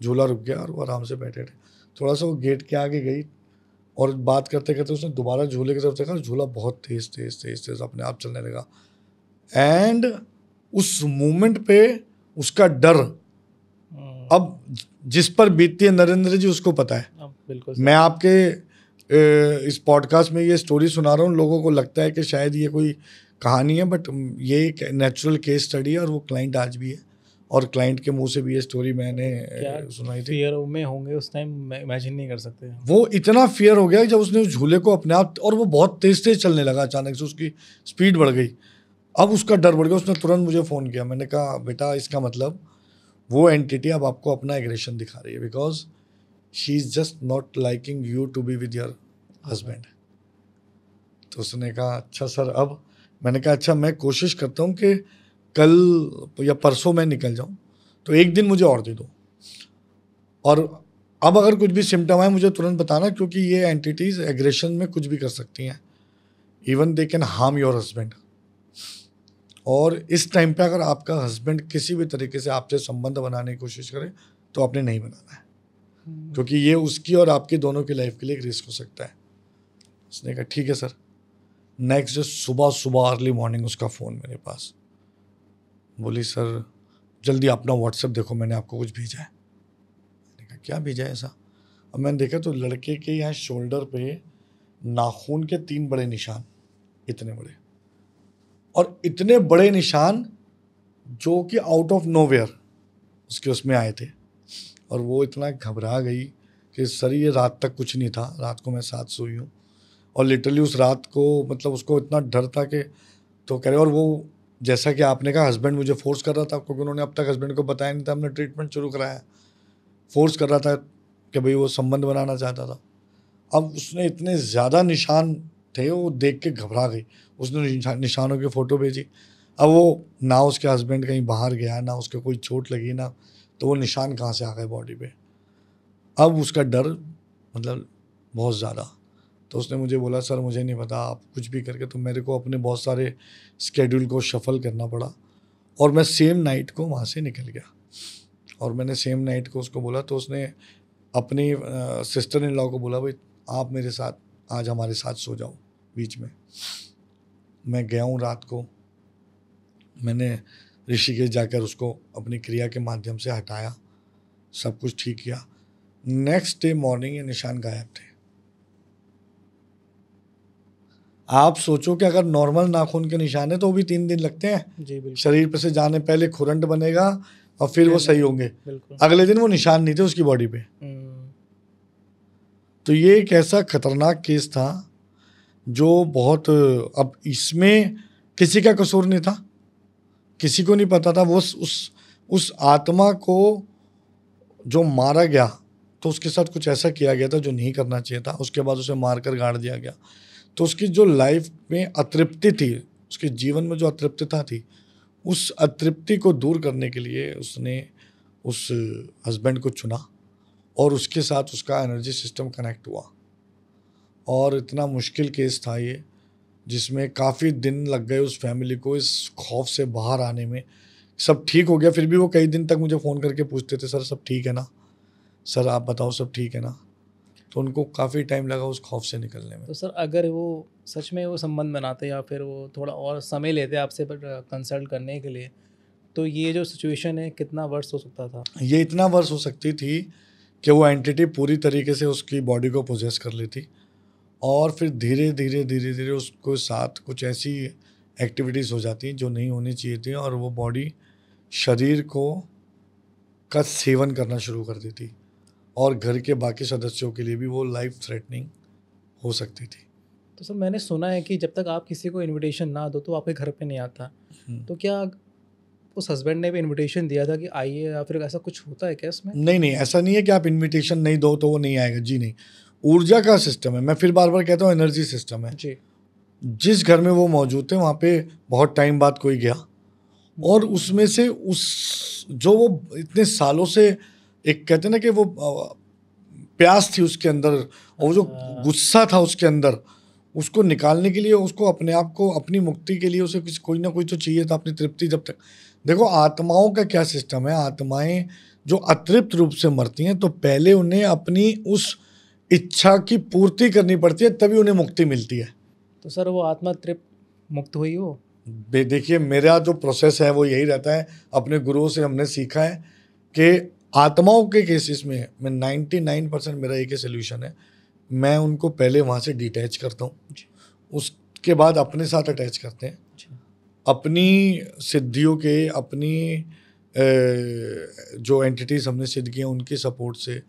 झूला रुक गया, और वो आराम से बैठे थे। थोड़ा सा वो गेट के आगे गई और बात करते करते उसने दोबारा झूले की तरफ देखा, झूला बहुत तेज तेज तेज तेज अपने आप चलने लगा। एंड उस मोमेंट पे उसका डर अब जिस पर बीतती है नरेंद्र जी उसको पता है। बिल्कुल मैं आपके इस पॉडकास्ट में ये स्टोरी सुना रहा हूँ, लोगों को लगता है कि शायद ये कोई कहानी है, बट ये एक नेचुरल केस स्टडी है, और वो क्लाइंट आज भी है, और क्लाइंट के मुंह से भी ये स्टोरी मैंने सुनाई थी। फियर में होंगे उस टाइम, इमेजिन नहीं कर सकते। वो इतना फियर हो गया जब उसने उस झूले को अपने आप, और वो बहुत तेज तेज चलने लगा, अचानक से उसकी स्पीड बढ़ गई। अब उसका डर बढ़ गया, उसने तुरंत मुझे फ़ोन किया। मैंने कहा बेटा इसका मतलब वो एंटिटी अब आपको अपना एग्रेशन दिखा रही है, because she is just not liking you to be with your husband. तो उसने कहा अच्छा सर। अब मैंने कहा अच्छा मैं कोशिश करता हूँ कि कल या परसों मैं निकल जाऊँ, तो एक दिन मुझे और दे दो, और अब अगर कुछ भी सिम्टम आए मुझे तुरंत बताना, क्योंकि ये एंटिटीज़ एग्रेशन में कुछ भी कर सकती हैं, even they can harm your husband. और इस टाइम पे अगर आपका हस्बैंड किसी भी तरीके से आपसे संबंध बनाने की कोशिश करे तो आपने नहीं बनाना है, क्योंकि ये उसकी और आपकी दोनों की लाइफ के लिए एक रिस्क हो सकता है। उसने कहा ठीक है सर। नेक्स्ट डे सुबह सुबह अर्ली मॉर्निंग उसका फ़ोन मेरे पास, बोली सर जल्दी अपना व्हाट्सएप देखो, मैंने आपको कुछ भेजा है। मैंने कहा क्या भेजा है ऐसा? अब मैंने देखा तो लड़के के यहाँ शोल्डर पे नाखून के 3 बड़े निशान, इतने बड़े, और इतने बड़े निशान जो कि आउट ऑफ नोवेयर उसके उसमें आए थे। और वो इतना घबरा गई कि सर ये रात तक कुछ नहीं था, रात को मैं साथ सोई हूँ, और लिटरली उस रात को मतलब उसको इतना डर था कि, तो कह रहे, और वो जैसा कि आपने कहा हस्बैंड मुझे फोर्स कर रहा था, क्योंकि उन्होंने अब तक हस्बैंड को बताया नहीं था, हमने ट्रीटमेंट शुरू कराया, फोर्स कर रहा था कि भाई वो संबंध बनाना चाहता था। अब उसने इतने ज़्यादा निशान थे, वो देख के घबरा गई, उसने निशानों की फ़ोटो भेजी। अब वो ना उसके हस्बैंड कहीं बाहर गया, ना उसके कोई चोट लगी, ना, तो वो निशान कहाँ से आ गए बॉडी पे। अब उसका डर मतलब बहुत ज़्यादा। तो उसने मुझे बोला सर मुझे नहीं पता, आप कुछ भी करके, तो मेरे को अपने बहुत सारे स्केड्यूल को शफल करना पड़ा, और मैं सेम नाइट को वहाँ से निकल गया। और मैंने सेम नाइट को उसको बोला, तो उसने अपनी सिस्टर इन लॉ को बोला भाई आप मेरे साथ आज हमारे साथ सो जाओ बीच में। मैं गया हूँ रात को, मैंने ऋषिकेश जाकर उसको अपनी क्रिया के माध्यम से हटाया, सब कुछ ठीक किया। नेक्स्ट डे मॉर्निंग ये निशान गायब थे। आप सोचो कि अगर नॉर्मल नाखून के निशान है तो वो भी 3 दिन लगते हैं जी शरीर पे से जाने, पहले खुरंट बनेगा और फिर वो सही होंगे। बिल्कुल। अगले दिन वो निशान नहीं थे उसकी बॉडी पे। तो ये एक ऐसा खतरनाक केस था जो बहुत, अब इसमें किसी का कसूर नहीं था, किसी को नहीं पता था। वो उस आत्मा को जो मारा गया तो उसके साथ कुछ ऐसा किया गया था जो नहीं करना चाहिए था, उसके बाद उसे मारकर गाड़ दिया गया। तो उसकी जो लाइफ में अतृप्ति थी, उसके जीवन में जो अतृप्तता थी, उस अतृप्ति को दूर करने के लिए उसने उस हस्बैंड को चुना, और उसके साथ उसका एनर्जी सिस्टम कनेक्ट हुआ। और इतना मुश्किल केस था ये, जिसमें काफ़ी दिन लग गए उस फैमिली को इस खौफ से बाहर आने में। सब ठीक हो गया, फिर भी वो कई दिन तक मुझे फ़ोन करके पूछते थे सर सब ठीक है ना, सर आप बताओ सब ठीक है ना। तो उनको काफ़ी टाइम लगा उस खौफ से निकलने में। तो सर अगर वो सच में वो संबंध बनाते या फिर वो थोड़ा और समय लेते आपसे कंसल्ट करने के लिए, तो ये जो सिचुएशन है कितना वर्ष हो सकता था? ये इतना वर्ष हो सकती थी कि वो एंटिटी पूरी तरीके से उसकी बॉडी को पोजेस कर लेती, और फिर धीरे धीरे धीरे धीरे उसको साथ कुछ ऐसी एक्टिविटीज़ हो जाती जो नहीं होनी चाहिए थी, और वो बॉडी शरीर को का सेवन करना शुरू कर देती, और घर के बाकी सदस्यों के लिए भी वो लाइफ थ्रेटनिंग हो सकती थी। तो सर मैंने सुना है कि जब तक आप किसी को इनविटेशन ना दो तो आपके घर पे नहीं आता। तो क्या उस हस्बैंड ने भी इनविटेशन दिया था कि आइए, या फिर ऐसा कुछ होता है क्या इसमें? नहीं नहीं, ऐसा नहीं है कि आप इनविटेशन नहीं दो तो वो नहीं आएगा, जी नहीं। ऊर्जा का सिस्टम है, मैं फिर बार बार कहता हूँ एनर्जी सिस्टम है जी। जिस घर में वो मौजूद थे वहाँ पे बहुत टाइम बाद कोई गया, और उसमें से उस जो वो इतने सालों से एक कहते ना कि वो प्यास थी उसके अंदर, और वो जो गुस्सा था उसके अंदर, उसको निकालने के लिए, उसको अपने आप को, अपनी मुक्ति के लिए उसे कोई ना कोई तो चाहिए था, अपनी तृप्ति। जब तक देखो आत्माओं का क्या सिस्टम है, आत्माएं जो अतृप्त रूप से मरती हैं तो पहले उन्हें अपनी उस इच्छा की पूर्ति करनी पड़ती है, तभी उन्हें मुक्ति मिलती है। तो सर वो आत्मा तृप्त मुक्त हुई हो? देखिए मेरा जो प्रोसेस है वो यही रहता है, अपने गुरुओं से हमने सीखा है कि आत्माओं के केसेस में मैं 99% मेरा एक ही सोल्यूशन है, मैं उनको पहले वहाँ से डिटैच करता हूँ, उसके बाद अपने साथ अटैच करते हैं, अपनी सिद्धियों के, अपनी जो एंटिटीज़ हमने सिद्ध किए उनकी सपोर्ट से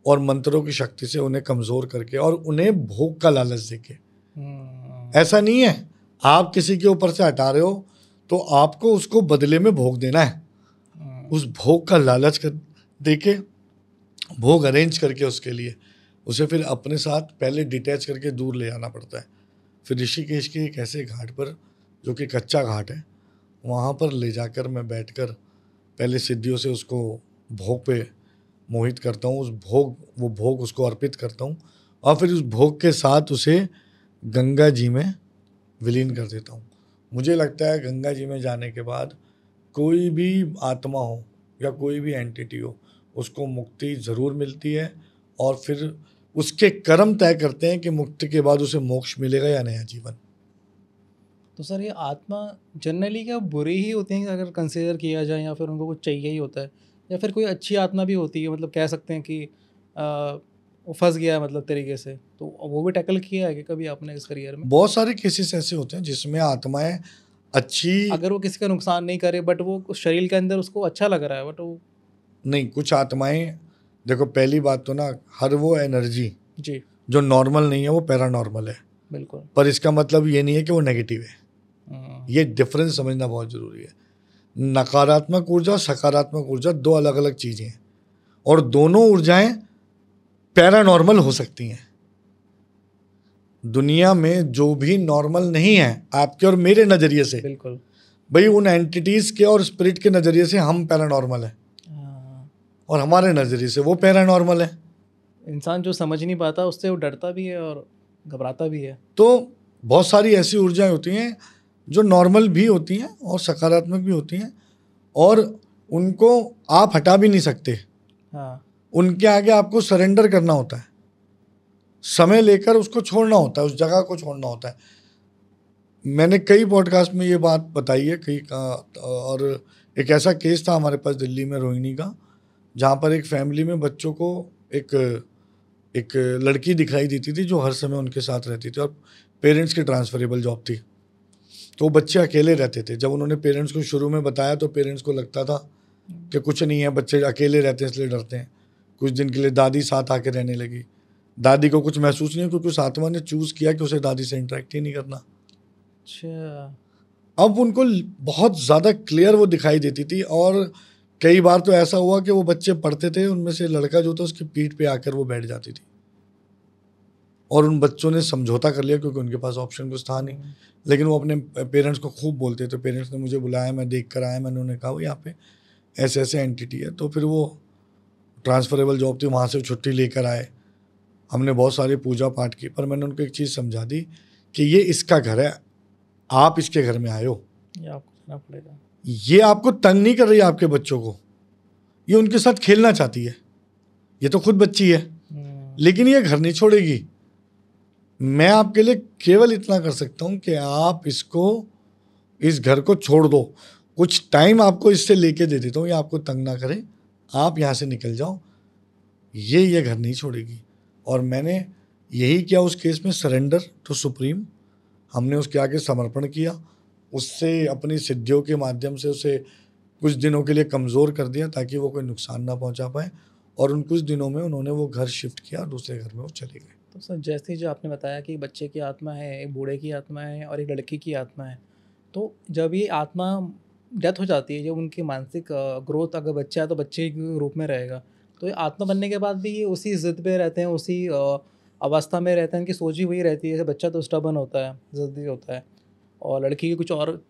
और मंत्रों की शक्ति से उन्हें कमज़ोर करके और उन्हें भोग का लालच देके। ऐसा नहीं है आप किसी के ऊपर से हटा रहे हो तो आपको उसको बदले में भोग देना है, उस भोग का लालच कर देके, भोग अरेंज करके उसके लिए उसे फिर अपने साथ पहले डिटैच करके दूर ले आना पड़ता है। फिर ऋषिकेश के एक ऐसे घाट पर जो कि कच्चा घाट है, वहाँ पर ले जाकर मैं बैठकर पहले सिद्धियों से उसको भोग पे मोहित करता हूँ, वो भोग उसको अर्पित करता हूँ और फिर उस भोग के साथ उसे गंगा जी में विलीन कर देता हूँ। मुझे लगता है गंगा जी में जाने के बाद कोई भी आत्मा हो या कोई भी एंटिटी हो, उसको मुक्ति ज़रूर मिलती है और फिर उसके कर्म तय करते हैं कि मुक्ति के बाद उसे मोक्ष मिलेगा या नया जीवन। तो सर ये आत्मा जनरली क्या बुरी ही होती हैं अगर कंसिडर किया जाए, या फिर उनको कुछ चाहिए ही होता है, या फिर कोई अच्छी आत्मा भी होती है, मतलब कह सकते हैं कि वो फंस गया है मतलब तरीके से, तो वो भी टैकल किया है कि कभी आपने इस करियर में? बहुत सारे केसेस ऐसे होते हैं जिसमें आत्माएं अच्छी, अगर वो किसी का नुकसान नहीं करे बट वो उस शरीर के अंदर उसको अच्छा लग रहा है, बट वो नहीं, कुछ आत्माएं, देखो पहली बात तो ना, हर वो एनर्जी जी जो नॉर्मल नहीं है वो पैरानॉर्मल है, बिल्कुल। पर इसका मतलब ये नहीं है कि वो नेगेटिव है। ये डिफरेंस समझना बहुत ज़रूरी है। नकारात्मक ऊर्जा और सकारात्मक ऊर्जा दो अलग अलग चीज़ें हैं और दोनों ऊर्जाएं पैरानॉर्मल हो सकती हैं। दुनिया में जो भी नॉर्मल नहीं है आपके और मेरे नज़रिए से, बिल्कुल भाई उन एंटिटीज़ के और स्पिरिट के नज़रिए से हम पैरानॉर्मल हैं और हमारे नज़रिए से वो पैरानॉर्मल है। इंसान जो समझ नहीं पाता उससे वो डरता भी है और घबराता भी है। तो बहुत सारी ऐसी ऊर्जाएं होती हैं जो नॉर्मल भी होती हैं और सकारात्मक भी होती हैं और उनको आप हटा भी नहीं सकते। हाँ उनके आगे आपको सरेंडर करना होता है, समय लेकर उसको छोड़ना होता है, उस जगह को छोड़ना होता है। मैंने कई पॉडकास्ट में ये बात बताई है कई का, और एक ऐसा केस था हमारे पास दिल्ली में रोहिणी का, जहाँ पर एक फैमिली में बच्चों को एक लड़की दिखाई देती थी जो हर समय उनके साथ रहती थी और पेरेंट्स की ट्रांसफरेबल जॉब थी, तो बच्चे अकेले रहते थे। जब उन्होंने पेरेंट्स को शुरू में बताया तो पेरेंट्स को लगता था कि कुछ नहीं है, बच्चे अकेले रहते हैं इसलिए डरते हैं। कुछ दिन के लिए दादी साथ आके रहने लगी, दादी को कुछ महसूस नहीं, क्योंकि उस आत्मा ने चूज़ किया कि उसे दादी से इंटरेक्ट ही नहीं करना। अच्छा। अब उनको बहुत ज़्यादा क्लियर वो दिखाई देती थी और कई बार तो ऐसा हुआ कि वो बच्चे पढ़ते थे, उनमें से लड़का जो था उसकी पीठ पे आकर वो बैठ जाती थी और उन बच्चों ने समझौता कर लिया क्योंकि उनके पास ऑप्शन कुछ था नहीं, लेकिन वो अपने पेरेंट्स को खूब बोलते थे। पेरेंट्स ने मुझे बुलाया, मैं देख कर आया, मैंने उन्हें कहा वो यहाँ पे ऐसे ऐसे एंटिटी है, तो फिर वो ट्रांसफरेबल जॉब थी, वहाँ से छुट्टी लेकर आए, हमने बहुत सारी पूजा पाठ की, पर मैंने उनको एक चीज़ समझा दी कि ये इसका घर है, आप इसके घर में आए हो, ये आपको करना पड़ेगा। ये आपको तंग नहीं कर रही है आपके बच्चों को, ये उनके साथ खेलना चाहती है, ये तो खुद बच्ची है लेकिन ये घर नहीं छोड़ेगी। मैं आपके लिए केवल इतना कर सकता हूँ कि आप इसको, इस घर को छोड़ दो, कुछ टाइम आपको इससे लेके दे देता हूँ, ये आपको तंग ना करे, आप यहाँ से निकल जाओ, ये घर नहीं छोड़ेगी। और मैंने यही किया उस केस में, सरेंडर टू सुप्रीम। हमने उसके आगे समर्पण किया, उससे अपनी सिद्धियों के माध्यम से उसे कुछ दिनों के लिए कमज़ोर कर दिया ताकि वो कोई नुकसान ना पहुंचा पाए, और उन कुछ दिनों में उन्होंने वो घर शिफ्ट किया, दूसरे घर में वो चले गए। तो सर जैसे ही जो आपने बताया कि बच्चे की आत्मा है, एक बूढ़े की आत्मा है और एक लड़की की आत्मा है, तो जब ये आत्मा डेथ हो जाती है, जब उनकी मानसिक ग्रोथ, अगर बच्चा है तो बच्चे के रूप में रहेगा, तो ये आत्मा बनने के बाद भी ये उसी ज़िद पे रहते हैं, उसी अवस्था में रहते हैं, इनकी सोच ही वही रहती है। बच्चा तो स्टबर्न होता है, ज़िद्दी होता है, और लड़की की कुछ और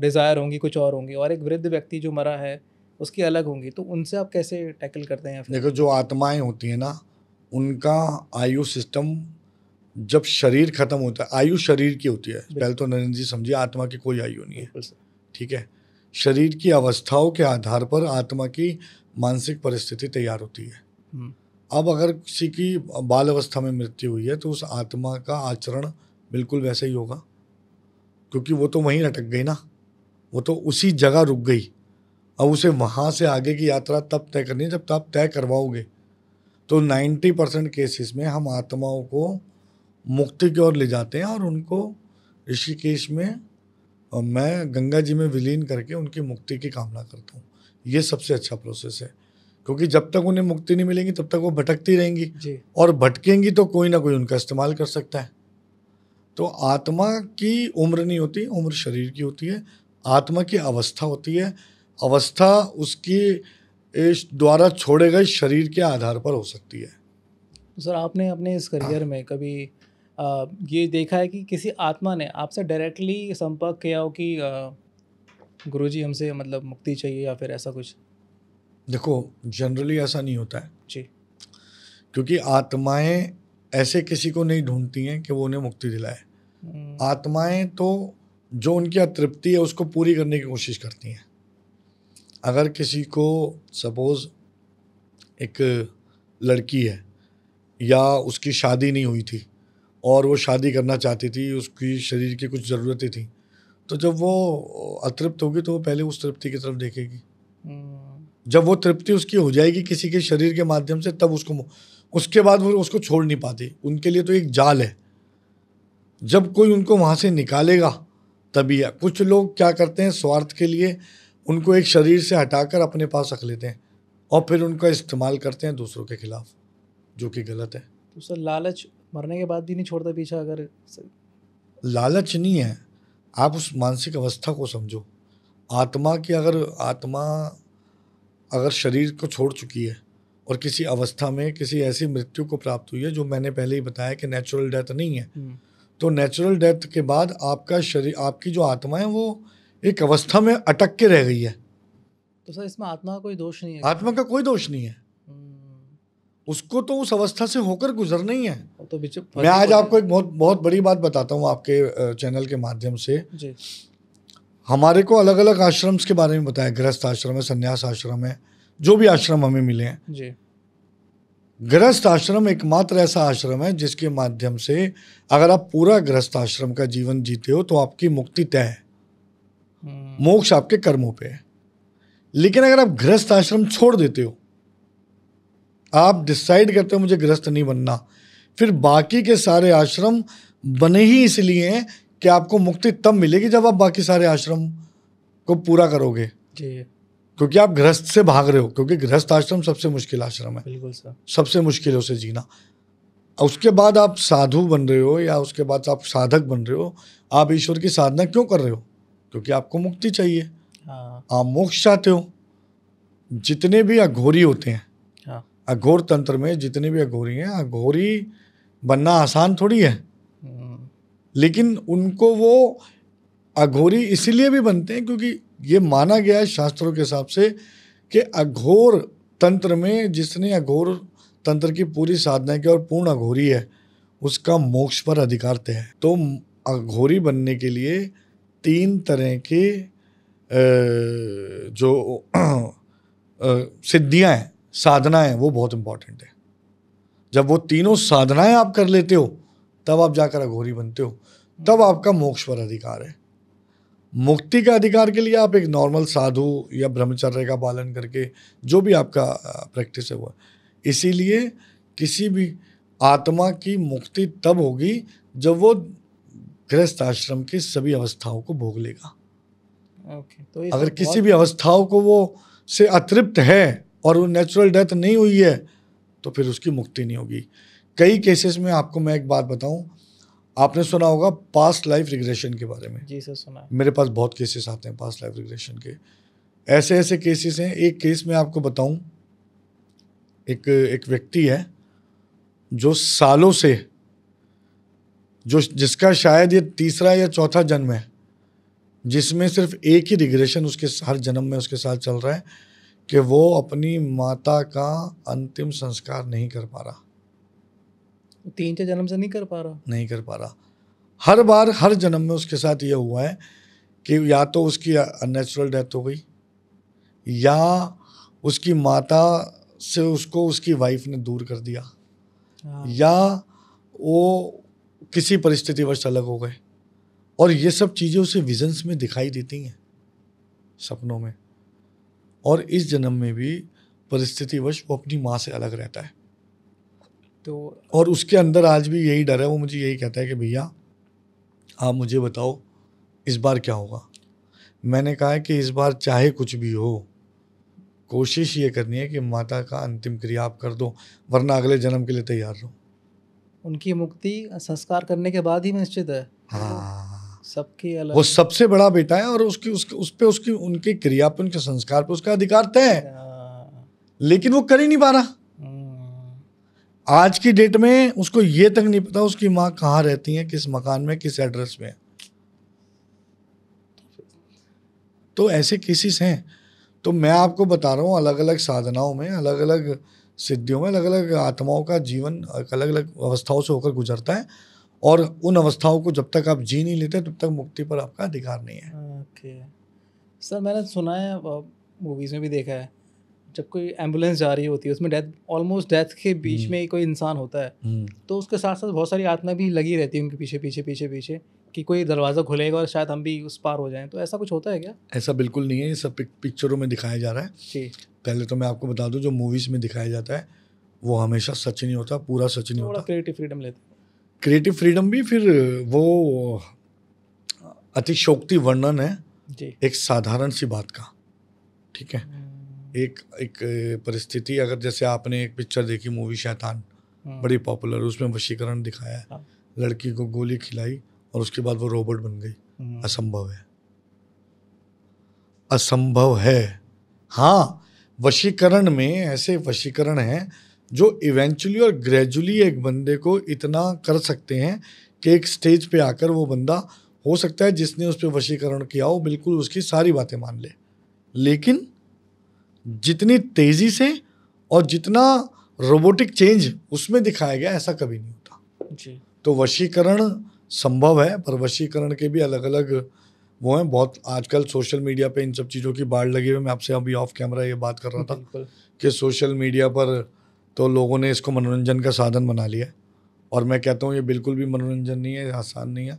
डिज़ायर होंगी, कुछ और होंगी, और एक वृद्ध व्यक्ति जो मरा है उसकी अलग होंगी। तो उनसे आप कैसे टैकल करते हैं फिर? देखो जो आत्माएं होती हैं ना, उनका आयु सिस्टम जब शरीर खत्म होता है, आयु शरीर की होती है, पहले तो नरेंद्र जी समझिए, आत्मा की कोई आयु नहीं है, ठीक है। शरीर की अवस्थाओं के आधार पर आत्मा की मानसिक परिस्थिति तैयार होती है। अब अगर किसी की बाल अवस्था में मृत्यु हुई है तो उस आत्मा का आचरण बिल्कुल वैसा ही होगा, क्योंकि वो तो वहीं अटक गई ना, वो तो उसी जगह रुक गई। अब उसे वहाँ से आगे की यात्रा तब तय करनी है जब आप तय करवाओगे। तो 90% केसेस में हम आत्माओं को मुक्ति की ओर ले जाते हैं और उनको ऋषिकेश में मैं गंगा जी में विलीन करके उनकी मुक्ति की कामना करता हूँ। ये सबसे अच्छा प्रोसेस है, क्योंकि जब तक उन्हें मुक्ति नहीं मिलेगी तब तक वो भटकती रहेंगी, और भटकेंगी तो कोई ना कोई उनका इस्तेमाल कर सकता है। तो आत्मा की उम्र नहीं होती, उम्र शरीर की होती है। आत्मा की अवस्था होती है, अवस्था उसकी इस द्वारा छोड़े गए शरीर के आधार पर हो सकती है। सर, आपने अपने इस करियर में कभी ये देखा है कि किसी आत्मा ने आपसे डायरेक्टली संपर्क किया हो कि गुरुजी हमसे मतलब मुक्ति चाहिए या फिर ऐसा कुछ? देखो, जनरली ऐसा नहीं होता है जी। क्योंकि आत्माएं ऐसे किसी को नहीं ढूंढती हैं कि वो उन्हें मुक्ति दिलाए। आत्माएं तो जो उनकी अतृप्ति है उसको पूरी करने की कोशिश करती हैं। अगर किसी को सपोज एक लड़की है या उसकी शादी नहीं हुई थी और वो शादी करना चाहती थी, उसकी शरीर की कुछ ज़रूरतें थी, तो जब वो अतृप्त होगी तो वो पहले उस तृप्ति की तरफ देखेगी। जब वो तृप्ति उसकी हो जाएगी किसी के शरीर के माध्यम से, तब उसके बाद वो उसको छोड़ नहीं पाती। उनके लिए तो एक जाल है, जब कोई उनको वहाँ से निकालेगा तभी है। कुछ लोग क्या करते हैं, स्वार्थ के लिए उनको एक शरीर से हटाकर अपने पास रख लेते हैं और फिर उनका इस्तेमाल करते हैं दूसरों के खिलाफ, जो कि गलत है। तो सर, लालच मरने के बाद भी नहीं छोड़ता पीछा? अगर लालच नहीं है, आप उस मानसिक अवस्था को समझो। आत्मा की आत्मा अगर शरीर को छोड़ चुकी है और किसी अवस्था में किसी ऐसी मृत्यु को प्राप्त हुई है, जो मैंने पहले ही बताया कि नेचुरल डेथ नहीं है, तो नेचुरल डेथ के बाद आपका शरीर, आपकी जो आत्मा है वो एक अवस्था में अटक के रह गई है। तो सर, इसमें आत्मा का कोई दोष नहीं है? आत्मा का कोई दोष नहीं है, उसको तो उस अवस्था से होकर गुजरना ही है। तो मैं आज आपको एक बहुत बड़ी बात बताता हूँ आपके चैनल के माध्यम से जी। हमारे को अलग अलग आश्रम्स के बारे में बताया, गृहस्थ आश्रम है, संन्यास आश्रम है, जो भी आश्रम हमें मिले हैं जी। गृहस्थ आश्रम एकमात्र ऐसा आश्रम है जिसके माध्यम से अगर आप पूरा गृहस्थ आश्रम का जीवन जीते हो तो आपकी मुक्ति तय है, मोक्ष आपके कर्मों पे है। लेकिन अगर आप गृहस्थ आश्रम छोड़ देते हो, आप डिसाइड करते हो मुझे गृहस्थ नहीं बनना, फिर बाकी के सारे आश्रम बने ही इसलिए हैं कि आपको मुक्ति तब मिलेगी जब आप बाकी सारे आश्रम को पूरा करोगे जी। क्योंकि आप गृहस्थ से भाग रहे हो, क्योंकि गृहस्थ आश्रम सबसे मुश्किल आश्रम है। बिल्कुल सर। सबसे मुश्किल है उसे जीना। उसके बाद आप साधु बन रहे हो या उसके बाद आप साधक बन रहे हो, आप ईश्वर की साधना क्यों कर रहे हो? क्योंकि आपको मुक्ति चाहिए। आप मोक्ष चाहते हो। जितने भी अघोरी होते हैं, अघोर तंत्र में जितने भी अघोरी हैं, अघोरी बनना आसान थोड़ी है, लेकिन उनको वो अघोरी इसीलिए भी बनते हैं क्योंकि ये माना गया है शास्त्रों के हिसाब से कि अघोर तंत्र में जिसने अघोर तंत्र की पूरी साधना की और पूर्ण अघोरी है, उसका मोक्ष पर अधिकार तय है। तो अघोरी बनने के लिए 3 तरह के जो सिद्धियां हैं, साधनाएं, वो बहुत इंपॉर्टेंट है। जब वो तीनों साधनाएं आप कर लेते हो तब आप जाकर अघोरी बनते हो, तब आपका मोक्ष पर अधिकार है। मुक्ति का अधिकार के लिए आप एक नॉर्मल साधु या ब्रह्मचर्य का पालन करके जो भी आपका प्रैक्टिस है वो है। इसीलिए किसी भी आत्मा की मुक्ति तब होगी जब वो गृहस्थ आश्रम की सभी अवस्थाओं को भोग लेगा। तो अगर किसी भी अवस्थाओं को वो से अतृप्त है और वो नेचुरल डेथ नहीं हुई है तो फिर उसकी मुक्ति नहीं होगी। कई केसेस में आपको मैं एक बात बताऊं, आपने सुना होगा पास्ट लाइफ रिग्रेशन के बारे में। जी सर, सुना है। मेरे पास बहुत केसेस आते हैं पास्ट लाइफ रिग्रेशन के। ऐसे ऐसे केसेस हैं। एक केस में आपको बताऊं, एक व्यक्ति है जो सालों से, जिसका शायद ये 3रा या 4था जन्म है, जिसमें सिर्फ एक ही रिग्रेशन उसके हर जन्म में उसके साथ चल रहा है कि वो अपनी माता का अंतिम संस्कार नहीं कर पा रहा। 3-4 जन्म से नहीं कर पा रहा। नहीं कर पा रहा। हर बार हर जन्म में उसके साथ ये हुआ है कि या तो उसकी अननेचुरल डेथ हो गई, या उसकी माता से उसको उसकी वाइफ ने दूर कर दिया, या वो किसी परिस्थितिवश अलग हो गए। और ये सब चीज़ें उसे विजन्स में दिखाई देती हैं, सपनों में। और इस जन्म में भी परिस्थितिवश वो अपनी माँ से अलग रहता है। तो और उसके अंदर आज भी यही डर है। वो मुझे यही कहता है कि भैया आप मुझे बताओ इस बार क्या होगा। मैंने कहा है कि इस बार चाहे कुछ भी हो, कोशिश ये करनी है कि माता का अंतिम क्रिया आप कर दो, वरना अगले जन्म के लिए तैयार रहो। उनकी मुक्ति संस्कार करने के बाद ही निश्चित है। हाँ, सबकी अलग। वो सबसे बड़ा बेटा है और उस पे उसकी उनकी क्रिया पे, उनके संस्कार पे उसका अधिकार तय है, लेकिन वो कर ही नहीं पा रहा। आज की डेट में उसको ये तक नहीं पता उसकी माँ कहाँ रहती है, किस मकान में, किस एड्रेस में। तो ऐसे केसेस हैं। तो मैं आपको बता रहा हूँ, अलग अलग साधनाओं में, अलग अलग सिद्धियों में, अलग अलग आत्माओं का जीवन अलग अलग अवस्थाओं से होकर गुजरता है। और उन अवस्थाओं को जब तक आप जी नहीं लेते तब तक मुक्ति पर आपका अधिकार नहीं है। ओके सर, मैंने सुना है, मूवीज़ में भी देखा है, जब कोई एम्बुलेंस जा रही होती है उसमें ऑलमोस्ट डेथ के बीच में कोई इंसान होता है, तो उसके साथ साथ बहुत सारी आत्मा भी लगी रहती है उनके पीछे पीछे पीछे पीछे कि कोई दरवाज़ा खुलेगा और शायद हम भी उस पार हो जाएं। तो ऐसा कुछ होता है क्या? ऐसा बिल्कुल नहीं है। ये सब पिक्चरों में दिखाया जा रहा है जी। पहले तो मैं आपको बता दूं, जो मूवीज़ में दिखाया जाता है वो हमेशा सच नहीं होता, पूरा सच नहीं थोड़ा होता। क्रिएटिव फ्रीडम लेते हैं। क्रिएटिव फ्रीडम भी फिर वो अतिशयोक्ति वर्णन है जी। एक साधारण सी बात का। ठीक है, एक परिस्थिति, अगर जैसे आपने एक पिक्चर देखी मूवी शैतान, बड़ी पॉपुलर, उसमें वशीकरण दिखाया है। लड़की को गोली खिलाई और उसके बाद वो रोबोट बन गई। असंभव है, असंभव है। हाँ, वशीकरण में ऐसे वशीकरण हैं जो इवेंचुअली और ग्रेजुअली एक बंदे को इतना कर सकते हैं कि एक स्टेज पे आकर वो बंदा, हो सकता है जिसने उस पर वशीकरण किया हो बिल्कुल उसकी सारी बातें मान ले, लेकिन जितनी तेजी से और जितना रोबोटिक चेंज उसमें दिखाया गया, ऐसा कभी नहीं होता जी। तो वशीकरण संभव है, पर वशीकरण के भी अलग अलग वो हैं। बहुत आजकल सोशल मीडिया पे इन सब चीज़ों की बाढ़ लगी हुई। मैं आपसे अभी ऑफ कैमरा ये बात कर रहा था कि सोशल मीडिया पर तो लोगों ने इसको मनोरंजन का साधन बना लिया, और मैं कहता हूँ ये बिल्कुल भी मनोरंजन नहीं है, आसान नहीं है।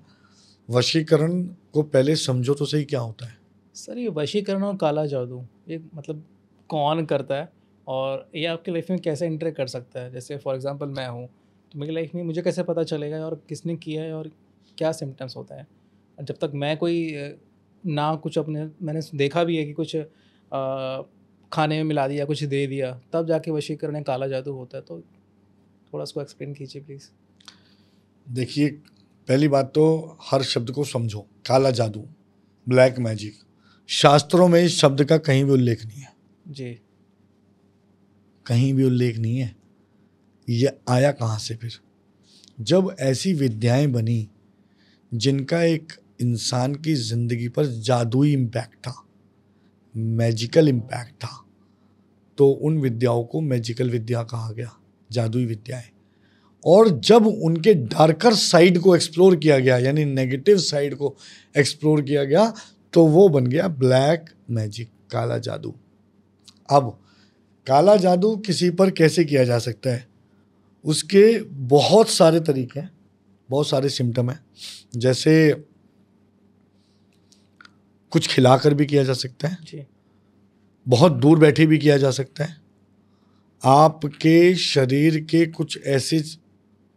वशीकरण को पहले समझो तो सही क्या होता है। सर, ये वशीकरण और काला जादू, ये मतलब कौन करता है और ये आपकी लाइफ में कैसे एंटर कर सकता है? जैसे फॉर एग्जांपल मैं हूँ, तो मेरी लाइफ में मुझे कैसे पता चलेगा और किसने किया है और क्या सिम्टम्स होता है? जब तक मैं कोई ना कुछ अपने, मैंने देखा भी है कि कुछ खाने में मिला दिया, कुछ दे दिया, तब जाके वशीकरण या काला जादू होता है। तो थोड़ा उसको एक्सप्लेन कीजिए प्लीज़। देखिए, पहली बात तो हर शब्द को समझो। काला जादू, ब्लैक मैजिक, शास्त्रों में इस शब्द का कहीं भी उल्लेख नहीं है जी। कहीं भी उल्लेख नहीं है। ये आया कहाँ से फिर? जब ऐसी विद्याएं बनी जिनका एक इंसान की ज़िंदगी पर जादुई इम्पैक्ट था, मैजिकल इम्पैक्ट था, तो उन विद्याओं को मैजिकल विद्या कहा गया, जादुई विद्याएं। और जब उनके डार्कर साइड को एक्सप्लोर किया गया, यानी नेगेटिव साइड को एक्सप्लोर किया गया, तो वो बन गया ब्लैक मैजिक, काला जादू। अब काला जादू किसी पर कैसे किया जा सकता है? उसके बहुत सारे तरीके हैं, बहुत सारे सिम्टम हैं। जैसे कुछ खिलाकर भी किया जा सकता है जी। बहुत दूर बैठे भी किया जा सकता है। आपके शरीर के कुछ ऐसे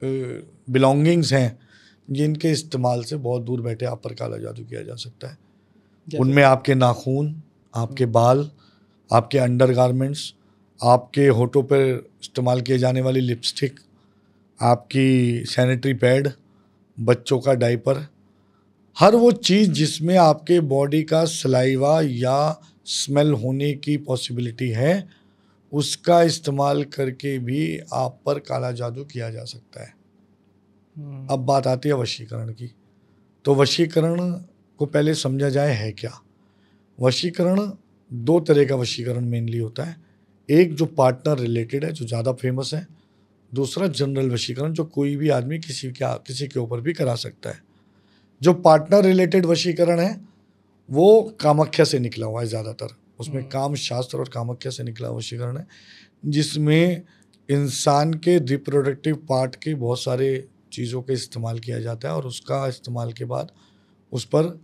बिलोंगिंग्स हैं जिनके इस्तेमाल से बहुत दूर बैठे आप पर काला जादू किया जा सकता है। उनमें आपके नाखून, आपके बाल, आपके अंडरगारमेंट्स, आपके होठों पर इस्तेमाल किए जाने वाली लिपस्टिक, आपकी सैनिटरी पैड, बच्चों का डायपर, हर वो चीज़ जिसमें आपके बॉडी का सलाइवा या स्मेल होने की पॉसिबिलिटी है, उसका इस्तेमाल करके भी आप पर काला जादू किया जा सकता है। अब बात आती है वशीकरण की। तो वशीकरण को पहले समझा जाए है क्या। वशीकरण दो तरह का वशीकरण मेनली होता है। एक जो पार्टनर रिलेटेड है, जो ज़्यादा फेमस है, दूसरा जनरल वशीकरण, जो कोई भी आदमी किसी के ऊपर भी करा सकता है। जो पार्टनर रिलेटेड वशीकरण है वो कामाख्या से निकला हुआ है ज़्यादातर, उसमें काम शास्त्र और कामाख्या से निकला वशीकरण है, जिसमें इंसान के रिप्रोडक्टिव पार्ट के बहुत सारे चीज़ों का इस्तेमाल किया जाता है और उसका इस्तेमाल के बाद उस पर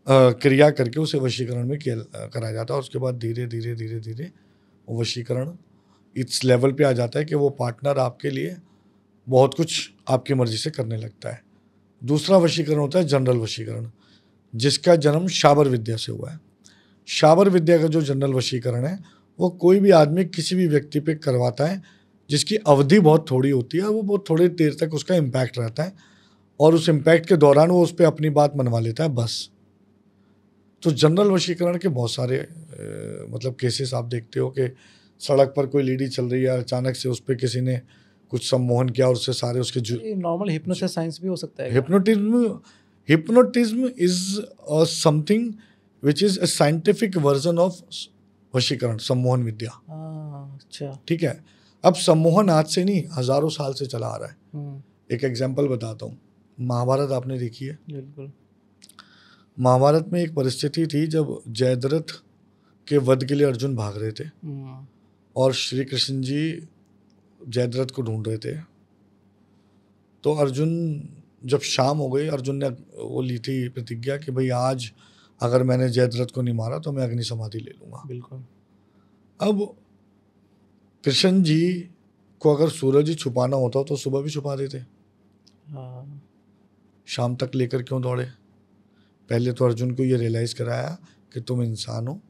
क्रिया करके उसे वशीकरण में कराया जाता है। और उसके बाद धीरे धीरे धीरे धीरे वो वशीकरण इस लेवल पे आ जाता है कि वो पार्टनर आपके लिए बहुत कुछ आपकी मर्जी से करने लगता है। दूसरा वशीकरण होता है जनरल वशीकरण, जिसका जन्म शाबर विद्या से हुआ है। शाबर विद्या का जो जनरल वशीकरण है वो कोई भी आदमी किसी भी व्यक्ति पे करवाता है जिसकी अवधि बहुत थोड़ी होती है और वो बहुत थोड़ी देर तक उसका इम्पैक्ट रहता है और उस इम्पैक्ट के दौरान वो उस पर अपनी बात मनवा लेता है बस। तो जनरल वशीकरण के बहुत सारे मतलब केसेस आप देखते हो कि सड़क पर कोई लेडी चल रही है, अचानक से उस पर किसी ने कुछ सम्मोहन किया और उससे सारे उसके नॉर्मल हिप्नोसिस साइंस भी हो सकता है। Hypnotism is something which is a scientific version of वशीकरण, सम्मोहन विद्या। अच्छा, ठीक है। अब सम्मोहन आज से नहीं, हजारों साल से चला आ रहा है। एक एग्जाम्पल बताता हूँ, महाभारत आपने देखी है? बिल्कुल। महाभारत में एक परिस्थिति थी जब जयद्रथ के वध के लिए अर्जुन भाग रहे थे और श्री कृष्ण जी जयद्रथ को ढूंढ रहे थे। तो अर्जुन, जब शाम हो गई, अर्जुन ने वो ली थी प्रतिज्ञा कि भाई आज अगर मैंने जयद्रथ को नहीं मारा तो मैं अग्नि समाधि ले लूँगा। बिल्कुल। अब कृष्ण जी को अगर सूरज ही छुपाना होता तो सुबह भी छुपा देते। शाम तक लेकर क्यों दौड़े? पहले तो अर्जुन को ये रियलाइज़ कराया कि तुम इंसान हो,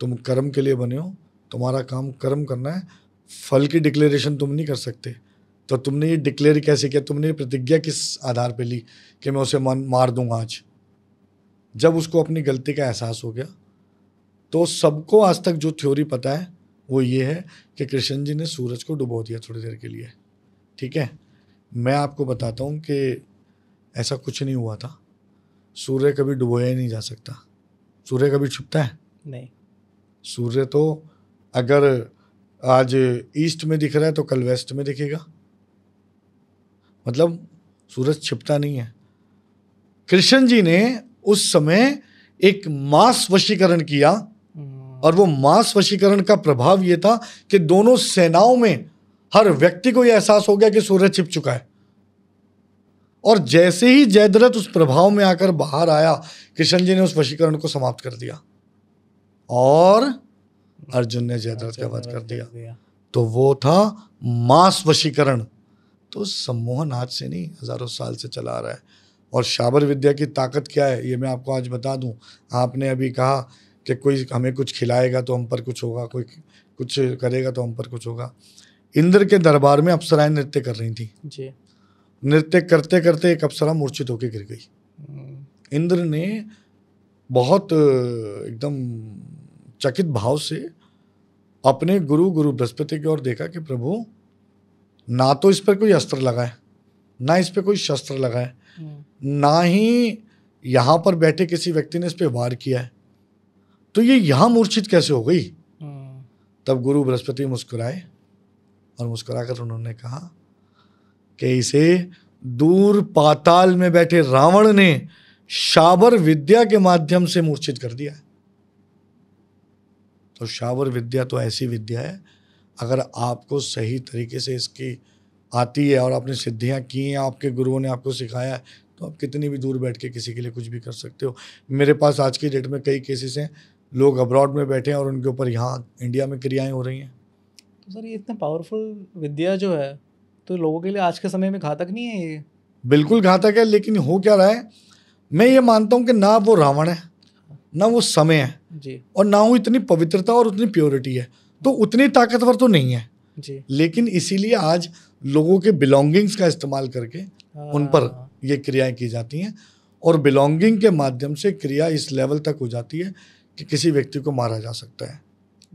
तुम कर्म के लिए बने हो, तुम्हारा काम कर्म करना है, फल की डिक्लेरेशन तुम नहीं कर सकते। तो तुमने ये डिक्लेयर कैसे किया? तुमने ये प्रतिज्ञा किस आधार पे ली कि मैं उसे मार दूंगा आज? जब उसको अपनी गलती का एहसास हो गया तो सबको आज तक जो थ्योरी पता है वो ये है कि कृष्ण जी ने सूरज को डुबो दिया थोड़ी देर के लिए। ठीक है, मैं आपको बताता हूँ कि ऐसा कुछ नहीं हुआ था। सूर्य कभी डुबोया ही नहीं जा सकता। सूर्य कभी छुपता है? नहीं। सूर्य तो अगर आज ईस्ट में दिख रहा है तो कल वेस्ट में दिखेगा, मतलब सूरज छिपता नहीं है। कृष्ण जी ने उस समय एक मास वशीकरण किया और वो मास वशीकरण का प्रभाव ये था कि दोनों सेनाओं में हर व्यक्ति को यह एहसास हो गया कि सूरज छिप चुका है। और जैसे ही जयद्रथ उस प्रभाव में आकर बाहर आया, कृष्ण जी ने उस वशीकरण को समाप्त कर दिया और अर्जुन ने जयद्रथ का वध कर दिया। तो वो था मास वशीकरण। तो सम्मोहन आज से नहीं, हजारों साल से चला आ रहा है। और शाबर विद्या की ताकत क्या है ये मैं आपको आज बता दूं। आपने अभी कहा कि कोई हमें कुछ खिलाएगा तो हम पर कुछ होगा, कोई कुछ करेगा तो हम पर कुछ होगा। इंद्र के दरबार में अप्सराएं नृत्य कर रही थी जी। नृत्य करते करते एक अप्सरा मूर्छित होकर गिर गई। इंद्र ने बहुत एकदम चकित भाव से अपने गुरु बृहस्पति की ओर देखा कि प्रभु, ना तो इस पर कोई अस्त्र लगा है, ना इस पर कोई शस्त्र लगा है, ना ही यहाँ पर बैठे किसी व्यक्ति ने इस पर वार किया है, तो ये यहाँ मूर्छित कैसे हो गई? तब गुरु बृहस्पति मुस्कुराए और मुस्कुराकर उन्होंने कहा कि इसे दूर पाताल में बैठे रावण ने शाबर विद्या के माध्यम से मूर्छित कर दिया है। तो शाबर विद्या तो ऐसी विद्या है, अगर आपको सही तरीके से इसकी आती है और आपने सिद्धियां की हैं, आपके गुरुओं ने आपको सिखाया है, तो आप कितनी भी दूर बैठ के किसी के लिए कुछ भी कर सकते हो। मेरे पास आज की डेट में कई केसेस हैं, लोग अब्रॉड में बैठे हैं और उनके ऊपर यहाँ इंडिया में क्रियाएं हो रही हैं। तो सर ये इतना पावरफुल विद्या जो है तो लोगों के लिए आज के समय में घातक नहीं है ये? बिल्कुल घातक है, लेकिन हो क्या रहा है, मैं ये मानता हूँ कि ना वो रावण है, ना वो समय है जी, और ना वो इतनी पवित्रता और उतनी प्योरिटी है, तो उतनी ताकतवर तो नहीं है जी। लेकिन इसीलिए आज लोगों के बिलोंगिंग्स का इस्तेमाल करके उन पर ये क्रियाएं की जाती हैं और बिलोंगिंग के माध्यम से क्रिया इस लेवल तक हो जाती है कि किसी व्यक्ति को मारा जा सकता है।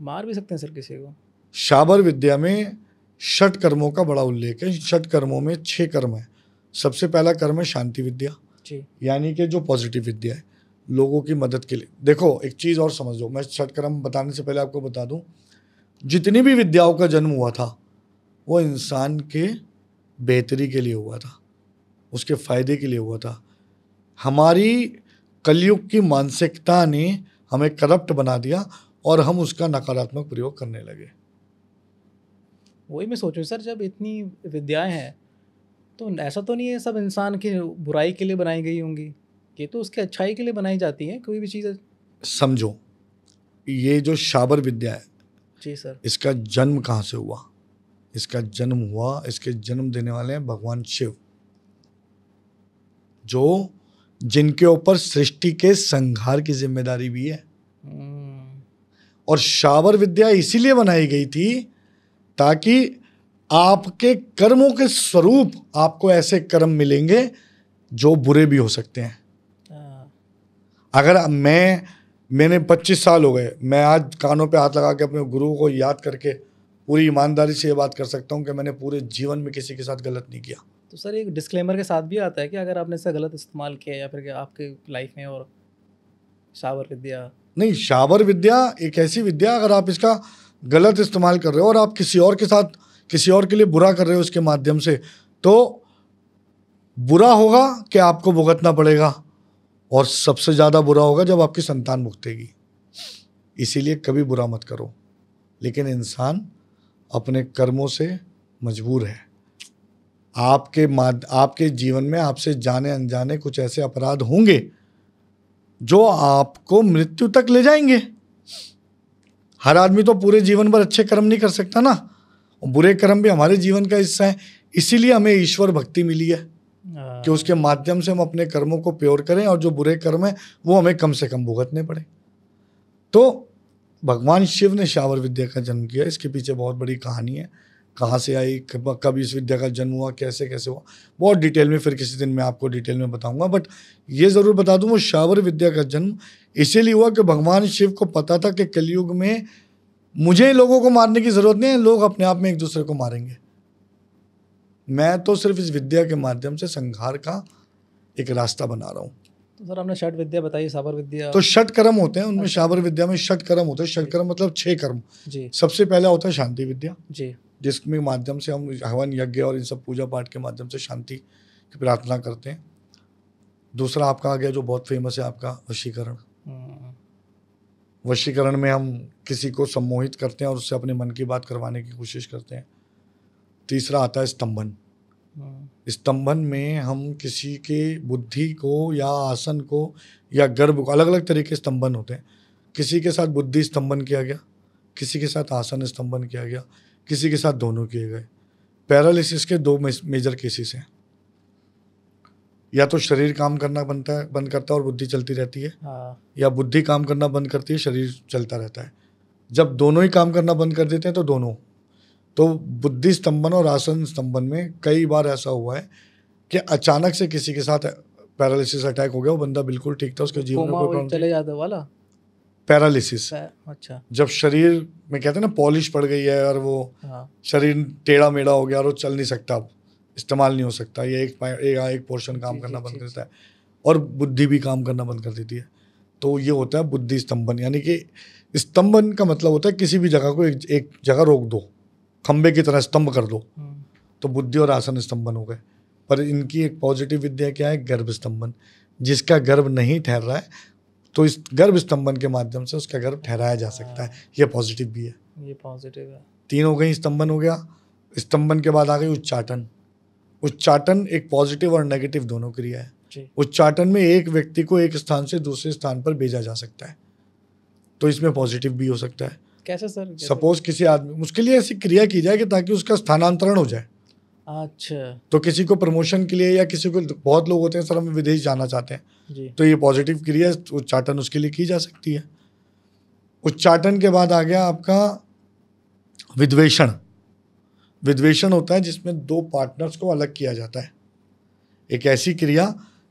मार भी सकते हैं सर किसी को? शाबर विद्या में षट कर्मों का बड़ा उल्लेख है। षट कर्मों में 6 कर्म है। सबसे पहला कर्म है शांति विद्या, यानी कि जो पॉजिटिव विद्या है, लोगों की मदद के लिए। देखो एक चीज़ और समझ लो, मैं षट कर्म बताने से पहले आपको बता दूं, जितनी भी विद्याओं का जन्म हुआ था वो इंसान के बेहतरी के लिए हुआ था, उसके फायदे के लिए हुआ था। हमारी कलयुग की मानसिकता ने हमें करप्ट बना दिया और हम उसका नकारात्मक प्रयोग करने लगे। वही मैं सोचूं सर, जब इतनी विद्याएं हैं तो ऐसा तो नहीं है सब इंसान की बुराई के लिए बनाई गई होंगी, ये तो उसके अच्छाई के लिए बनाई जाती है कोई भी चीज़। समझो, ये जो शाबर विद्या है, जी सर। इसका जन्म कहाँ से हुआ? इसका जन्म हुआ, इसके जन्म देने वाले हैं भगवान शिव, जो जिनके ऊपर सृष्टि के संहार की जिम्मेदारी भी है। और शाबर विद्या इसीलिए बनाई गई थी ताकि आपके कर्मों के स्वरूप आपको ऐसे कर्म मिलेंगे जो बुरे भी हो सकते हैं। अगर मैंने 25 साल हो गए, मैं आज कानों पे हाथ लगा के अपने गुरु को याद करके पूरी ईमानदारी से ये बात कर सकता हूँ कि मैंने पूरे जीवन में किसी के साथ गलत नहीं किया। तो सर एक डिस्क्लेमर के साथ भी आता है कि अगर आपने इसका गलत इस्तेमाल किया या फिर आपके लाइफ में, और शाबर विद्या नहीं, शाबर विद्या एक ऐसी विद्या, अगर आप इसका गलत इस्तेमाल कर रहे हो और आप किसी और के साथ किसी और के लिए बुरा कर रहे हो इसके माध्यम से, तो बुरा होगा कि आपको भुगतना पड़ेगा, और सबसे ज़्यादा बुरा होगा जब आपकी संतान भुगतेगी। इसीलिए कभी बुरा मत करो, लेकिन इंसान अपने कर्मों से मजबूर है। आपके जीवन में आपसे जाने अनजाने कुछ ऐसे अपराध होंगे जो आपको मृत्यु तक ले जाएंगे। हर आदमी तो पूरे जीवन भर अच्छे कर्म नहीं कर सकता ना, और बुरे कर्म भी हमारे जीवन का हिस्सा है। इसीलिए हमें ईश्वर भक्ति मिली है कि उसके माध्यम से हम अपने कर्मों को प्योर करें और जो बुरे कर्म है वो हमें कम से कम भुगतने पड़े। तो भगवान शिव ने शाबर विद्या का जन्म किया। इसके पीछे बहुत बड़ी कहानी है, कहाँ से आई, कब इस विद्या का जन्म हुआ, कैसे कैसे हुआ, बहुत डिटेल में फिर किसी दिन मैं आपको डिटेल में बताऊंगा। बट ये ज़रूर बता दूं, वो शाबर विद्या का जन्म इसीलिए हुआ कि भगवान शिव को पता था कि कलयुग में मुझे लोगों को मारने की ज़रूरत नहीं है, लोग अपने आप में एक दूसरे को मारेंगे। मैं तो सिर्फ इस विद्या के माध्यम से संहार का एक रास्ता बना रहा हूँ। तो सर आपने षट विद्या बताई, शाबर विद्या। तो षट कर्म होते हैं उनमें, शाबर विद्या में षट कर्म होते हैं। षट कर्म मतलब 6 कर्म जी। सबसे पहला होता है शांति विद्या जी, जिसके माध्यम से हम हवन यज्ञ और इन सब पूजा पाठ के माध्यम से शांति की प्रार्थना करते हैं। दूसरा आपका आ गया जो बहुत फेमस है, आपका वशीकरण। वशीकरण में हम किसी को सम्मोहित करते हैं और उससे अपने मन की बात करवाने की कोशिश करते हैं। तीसरा आता है स्तंभन। स्तंभन में हम किसी के बुद्धि को या आसन को या गर्भ को, अलग अलग तरह के स्तंभन होते हैं। किसी के साथ बुद्धि स्तंभन किया गया, किसी के साथ आसन स्तंभन किया गया, किसी के साथ दोनों किए गए। पैरालिसिस के 2 मेजर केसेस हैं, या तो शरीर काम करना बंद करता है और बुद्धि चलती रहती है, या बुद्धि काम करना बंद करती है, शरीर चलता रहता है। जब दोनों ही काम करना बंद कर देते हैं तो दोनों, तो बुद्धि स्तंभन और आसन स्तंभन में कई बार ऐसा हुआ है कि अचानक से किसी के साथ पैरालिसिस अटैक हो गया, वो बंदा बिल्कुल ठीक था, उसके जीवन में कोई प्रॉब्लम चले जाता वाला पैरालिसिस। अच्छा, जब शरीर में कहते हैं ना पॉलिश पड़ गई है और वो शरीर टेढ़ा मेढ़ा हो गया और वो चल नहीं सकता, अब इस्तेमाल नहीं हो सकता, ये एक पोर्शन काम करना बंद कर देता है और बुद्धि भी काम करना बंद कर देती है, तो ये होता है बुद्धि स्तंभन। यानी कि स्तंभन का मतलब होता है किसी भी जगह को एक जगह रोक दो, खंबे की तरह स्तंभ कर दो, तो बुद्धि और आसन स्तंभन हो गए। पर इनकी एक पॉजिटिव विद्या क्या है, गर्भ स्तंभन। जिसका गर्भ नहीं ठहर रहा है तो इस गर्भ स्तंभन के माध्यम से उसका गर्भ ठहराया जा सकता है। ये पॉजिटिव भी है, ये पॉजिटिव है। 3 हो गई, स्तंभन हो गया। स्तंभन के बाद आ गई उच्चाटन। उच्चाटन एक पॉजिटिव और नेगेटिव दोनों क्रिया है। उच्चाटन में एक व्यक्ति को एक स्थान से दूसरे स्थान पर भेजा जा सकता है, तो इसमें पॉजिटिव भी हो सकता है। कैसे सर? सपोज किसी आदमी, उसके लिए ऐसी क्रिया की जाए कि ताकि उसका स्थानांतरण हो जाए। अच्छा, तो किसी को प्रमोशन के लिए, या किसी को, बहुत लोग होते हैं सर हम विदेश जाना चाहते हैं जी, तो ये पॉजिटिव क्रिया उच्चाटन उसके लिए की जा सकती है। उच्चाटन के बाद आ गया आपका विद्वेषण। विद्वेषण होता है जिसमें 2 पार्टनर्स को अलग किया जाता है। एक ऐसी क्रिया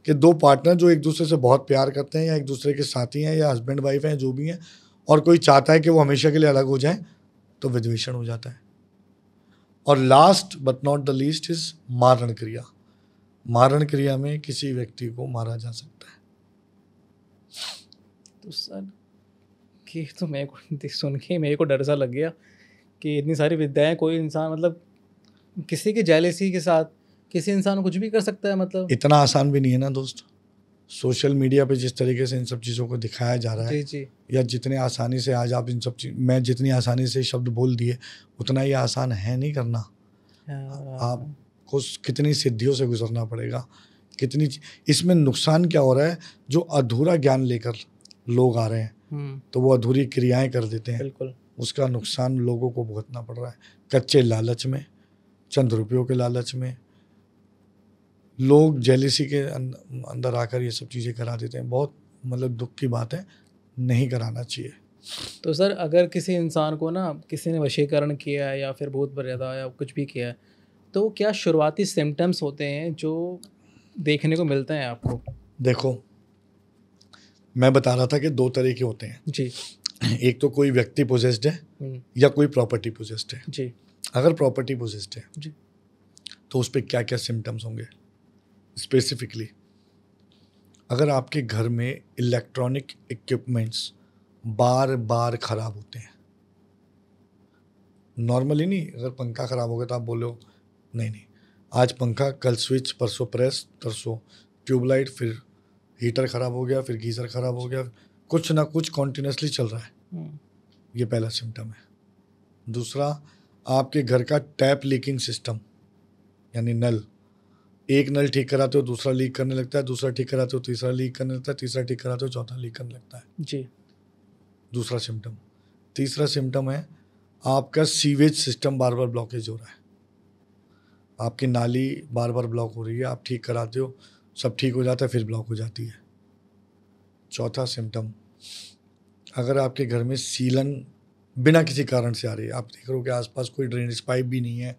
कि 2 पार्टनर जो एक दूसरे से बहुत प्यार करते हैं, या एक दूसरे के साथी हैं, या हस्बैंड वाइफ हैं, जो भी हैं, और कोई चाहता है कि वो हमेशा के लिए अलग हो जाए, तो विद्वेषण हो जाता है। और last but not the least is मारण क्रिया। मारण क्रिया में किसी व्यक्ति को मारा जा सकता है। तो सर कि तो मेरे को सुन के मेरे को डर सा लग गया कि इतनी सारी विद्याएं, कोई इंसान मतलब किसी की जेलेसी के साथ किसी इंसान कुछ भी कर सकता है मतलब। इतना आसान भी नहीं है ना दोस्त। सोशल मीडिया पे जिस तरीके से इन सब चीज़ों को दिखाया जा रहा है, जी जी। या जितने आसानी से आज आप इन सब चीज, मैं जितनी आसानी से शब्द बोल दिए, उतना ही आसान है नहीं करना। आपको कितनी सिद्धियों से गुजरना पड़ेगा, कितनी इसमें नुकसान क्या हो रहा है, जो अधूरा ज्ञान लेकर लोग आ रहे हैं तो वो अधूरी क्रियाएं कर देते हैं। बिल्कुल। उसका नुकसान लोगों को भुगतना पड़ रहा है। कच्चे लालच में, चंद रुपयों के लालच में लोग जेलिसी के अंदर आकर ये सब चीज़ें करा देते हैं। बहुत मतलब दुख की बात है, नहीं कराना चाहिए। तो सर अगर किसी इंसान को ना किसी ने वशीकरण किया है या फिर भूत प्रेत या कुछ भी किया है, तो क्या शुरुआती सिम्टम्स होते हैं जो देखने को मिलते हैं आपको? देखो, मैं बता रहा था कि 2 तरह के होते हैं जी। एक तो कोई व्यक्ति पोजेस्ड है या कोई प्रॉपर्टी पोजेस्ड है। जी। अगर प्रॉपर्टी पोजेस्ड है जी। तो उस पर क्या क्या सिम्टम्स होंगे स्पेसिफिकली? अगर आपके घर में इलेक्ट्रॉनिक इक्विपमेंट्स बार बार खराब होते हैं, नॉर्मली नहीं, अगर पंखा खराब हो गया तो आप बोलो नहीं आज पंखा, कल स्विच, परसों प्रेस, तरसों ट्यूबलाइट, फिर हीटर खराब हो गया, फिर गीज़र खराब हो गया, कुछ ना कुछ कॉन्टिन्यूसली चल रहा है, ये पहला सिम्टम है। दूसरा, आपके घर का टैप लीकिंग सिस्टम, यानी नल, एक नल ठीक कराते हो दूसरा लीक करने लगता है, दूसरा ठीक कराते हो तीसरा लीक करने लगता है, तीसरा ठीक कराते हो चौथा लीक करने लगता है। जी। दूसरा सिम्टम। तीसरा सिम्टम है आपका सीवेज सिस्टम बार बार ब्लॉकेज हो रहा है, आपकी नाली बार बार ब्लॉक हो रही है, आप ठीक कराते हो, सब ठीक हो जाता है, फिर ब्लॉक हो जाती है। चौथा सिम्टम, अगर आपके घर में सीलन बिना किसी कारण से आ रही है, आप देख रहे हो कि आसपास कोई ड्रेनेज पाइप भी नहीं है,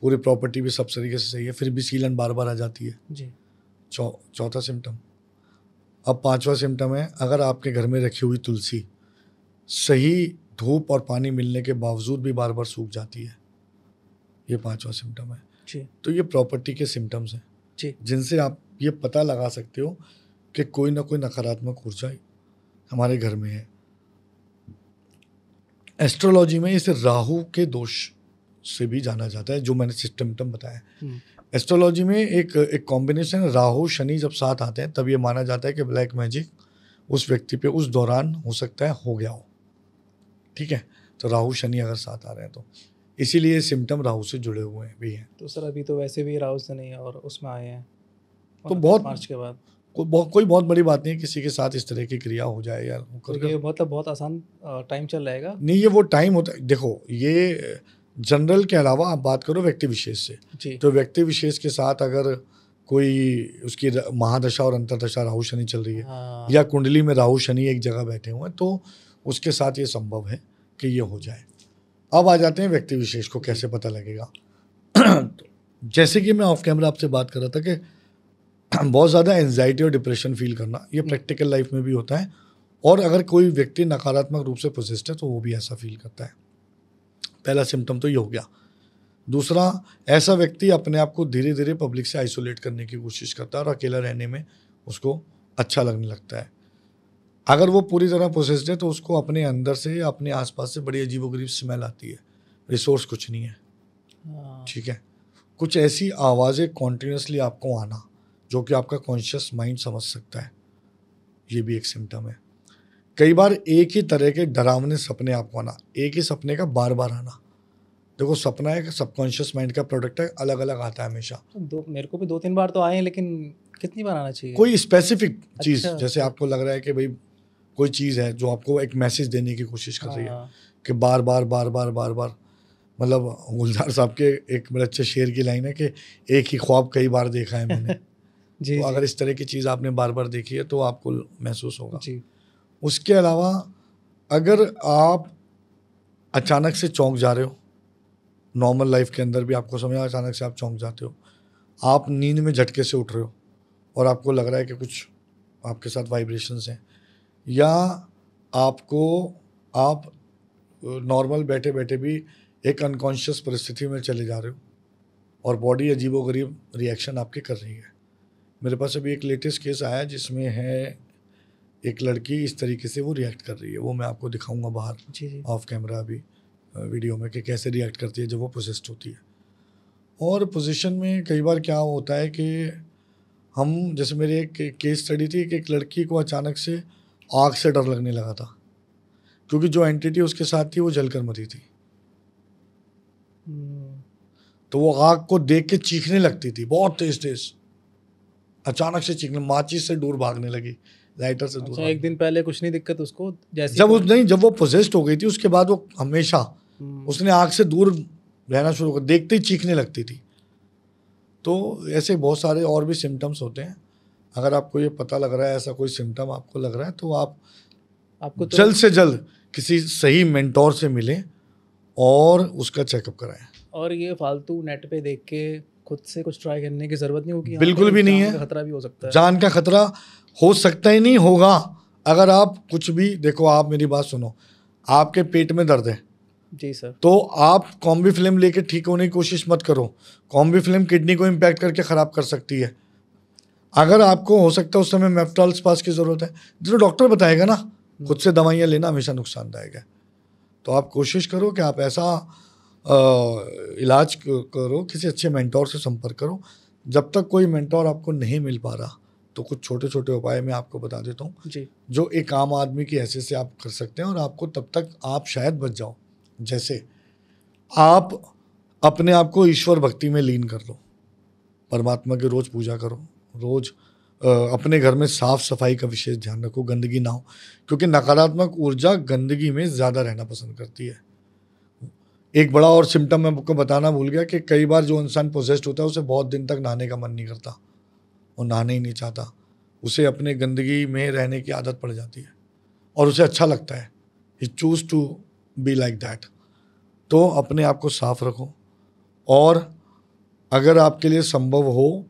पूरी प्रॉपर्टी भी सब तरीके से सही है, फिर भी सीलन बार बार आ जाती है जी। चौथा सिम्टम। अब पांचवा सिम्टम है, अगर आपके घर में रखी हुई तुलसी सही धूप और पानी मिलने के बावजूद भी बार बार सूख जाती है, ये पांचवा सिम्टम है। जी। तो ये प्रॉपर्टी के सिम्टम्स हैं जी। जिनसे आप ये पता लगा सकते हो कि कोई ना कोई नकारात्मक ऊर्जा हमारे घर में है। एस्ट्रोलॉजी में इसे राहु के दोष से भी जाना जाता है, जो मैंने सिस्टम बताया। एस्ट्रोलॉजी में एक कॉम्बिनेशन, राहु शनि जब साथ आते हैं तब ये माना जाता है कि ब्लैक मैजिक उस व्यक्ति पे उस दौरान हो सकता है हो गया हो। ठीक है, तो राहु शनि अगर साथ आ रहे हैं तो इसीलिए सिम्टम राहु से जुड़े हुए भी हैं। तो सर अभी तो वैसे भी राहु शनि और उसमें आए हैं, तो बहुत मार्च के बाद कोई बहुत बड़ी बात नहीं है किसी के साथ इस तरह की क्रिया हो जाए यार। तो ये मतलब बहुत आसान टाइम चल जाएगा? नहीं, ये वो टाइम होता है। देखो, ये जनरल के अलावा आप बात करो व्यक्ति विशेष से जी। तो व्यक्ति विशेष के साथ अगर कोई उसकी महादशा और अंतरदशा राहु शनि चल रही है या कुंडली में राहु शनि एक जगह बैठे हुए हैं तो उसके साथ ये संभव है कि ये हो जाए। अब आ जाते हैं व्यक्ति विशेष को कैसे पता लगेगा। जैसे कि मैं ऑफ कैमरा आपसे बात कर रहा था कि बहुत ज़्यादा एंजाइटी और डिप्रेशन फील करना, ये प्रैक्टिकल लाइफ में भी होता है, और अगर कोई व्यक्ति नकारात्मक रूप से पोजेस्ड है तो वो भी ऐसा फील करता है। पहला सिम्टम तो ये हो गया। दूसरा, ऐसा व्यक्ति अपने आप को धीरे धीरे पब्लिक से आइसोलेट करने की कोशिश करता है और अकेला रहने में उसको अच्छा लगने लगता है। अगर वो पूरी तरह पोसेस्ड है तो उसको अपने अंदर से या अपने आसपास से बड़ी अजीबोगरीब स्मेल आती है, रिसोर्स कुछ नहीं है। ठीक है, कुछ ऐसी आवाज़ें कॉन्टीन्यूसली आपको आना जो कि आपका कॉन्शियस माइंड समझ सकता है, ये भी एक सिम्टम है। कई बार एक ही तरह के डरावने सपने आपको आना, एक ही सपने का बार बार आना। देखो, सपना एक सबकॉन्शियस माइंड का प्रोडक्ट है, अलग अलग आता है हमेशा। मेरे को भी 2-3 बार तो आए हैं, लेकिन कितनी बार आना चाहिए? कोई स्पेसिफिक चीज़, अच्छा, जैसे आपको लग रहा है कि भाई कोई चीज़ है जो आपको एक मैसेज देने की कोशिश कर रही है कि बार बार बार बार बार बार, मतलब गुलजार साहब के एक बड़े अच्छे शेर की लाइन है कि एक ही ख्वाब कई बार देखा है मैंने। जी, तो जी। अगर इस तरह की चीज़ आपने बार बार देखी है तो आपको महसूस होगा जी। उसके अलावा अगर आप अचानक से चौंक जा रहे हो, नॉर्मल लाइफ के अंदर भी आपको समझ अचानक से आप चौंक जाते हो, आप नींद में झटके से उठ रहे हो और आपको लग रहा है कि कुछ आपके साथ वाइब्रेशंस हैं, या आप नॉर्मल बैठे बैठे भी एक अनकॉन्शियस परिस्थिति में चले जा रहे हो और बॉडी अजीबोगरीब रिएक्शन आपकी कर रही है। मेरे पास अभी एक लेटेस्ट केस आया जिसमें है एक लड़की इस तरीके से वो रिएक्ट कर रही है, वो मैं आपको दिखाऊंगा बाहर ऑफ कैमरा अभी वीडियो में कि कैसे रिएक्ट करती है जब वो पोसेस्ड होती है। और पोजीशन में कई बार क्या होता है कि हम, जैसे मेरी एक केस स्टडी थी कि एक लड़की को अचानक से आग से डर लगने लगा था, क्योंकि जो एंटिटी उसके साथ थी वो जलकर मरी थी। तो वो आग को देख के चीखने लगती थी, बहुत तेज तेज, अचानक से चीखने, माचिस से दूर भागने लगी, लाइटर से दूर अच्छा, भागने एक दिन पहले कुछ नहीं दिक्कत उसको, जैसे जब वो पोजेस्ड हो गई थी उसके बाद वो हमेशा उसने आग से दूर रहना शुरू कर, देखते ही चीखने लगती थी। तो ऐसे बहुत सारे और भी सिम्टम्स होते हैं। अगर आपको ये पता लग रहा है, ऐसा कोई सिम्टम आपको लग रहा है, तो आपको जल्द से जल्द किसी सही मेंटोर से मिलें और उसका चेकअप कराएं। और ये फालतू नेट पे देख के खुद से कुछ ट्राई करने की ज़रूरत नहीं होगी। बिल्कुल भी नहीं है, जान का खतरा भी हो सकता है। जान का खतरा हो सकता ही नहीं होगा। अगर आप कुछ भी देखो, आप मेरी बात सुनो, आपके पेट में दर्द है जी सर, तो आप कॉम्बीफ्लेम लेके ठीक होने की कोशिश मत करो। कॉम्बीफ्लेम किडनी को इम्पैक्ट करके ख़राब कर सकती है। अगर आपको हो सकता है उस समय मेफ्टॉल स्पास की ज़रूरत है, जो डॉक्टर बताएगा ना, खुद से दवाइयाँ लेना हमेशा नुकसानदायक है। तो आप कोशिश करो कि आप ऐसा इलाज करो, किसी अच्छे मेंटोर से संपर्क करो। जब तक कोई मेंटोर आपको नहीं मिल पा रहा, तो कुछ छोटे छोटे उपाय मैं आपको बता देता हूँ जी, जो एक आम आदमी की हैसियत से आप कर सकते हैं और आपको तब तक आप शायद बच जाओ। जैसे आप अपने आप को ईश्वर भक्ति में लीन कर लो, परमात्मा की रोज़ पूजा करो, रोज़ अपने घर में साफ सफाई का विशेष ध्यान रखो, गंदगी ना हो, क्योंकि नकारात्मक ऊर्जा गंदगी में ज़्यादा रहना पसंद करती है। एक बड़ा और सिम्टम मैं आपको बताना भूल गया कि कई बार जो इंसान पोजेस्ड होता है उसे बहुत दिन तक नहाने का मन नहीं करता, वो नहाने ही नहीं चाहता, उसे अपने गंदगी में रहने की आदत पड़ जाती है और उसे अच्छा लगता है, he choose to be like that. तो अपने आप को साफ रखो और अगर आपके लिए संभव हो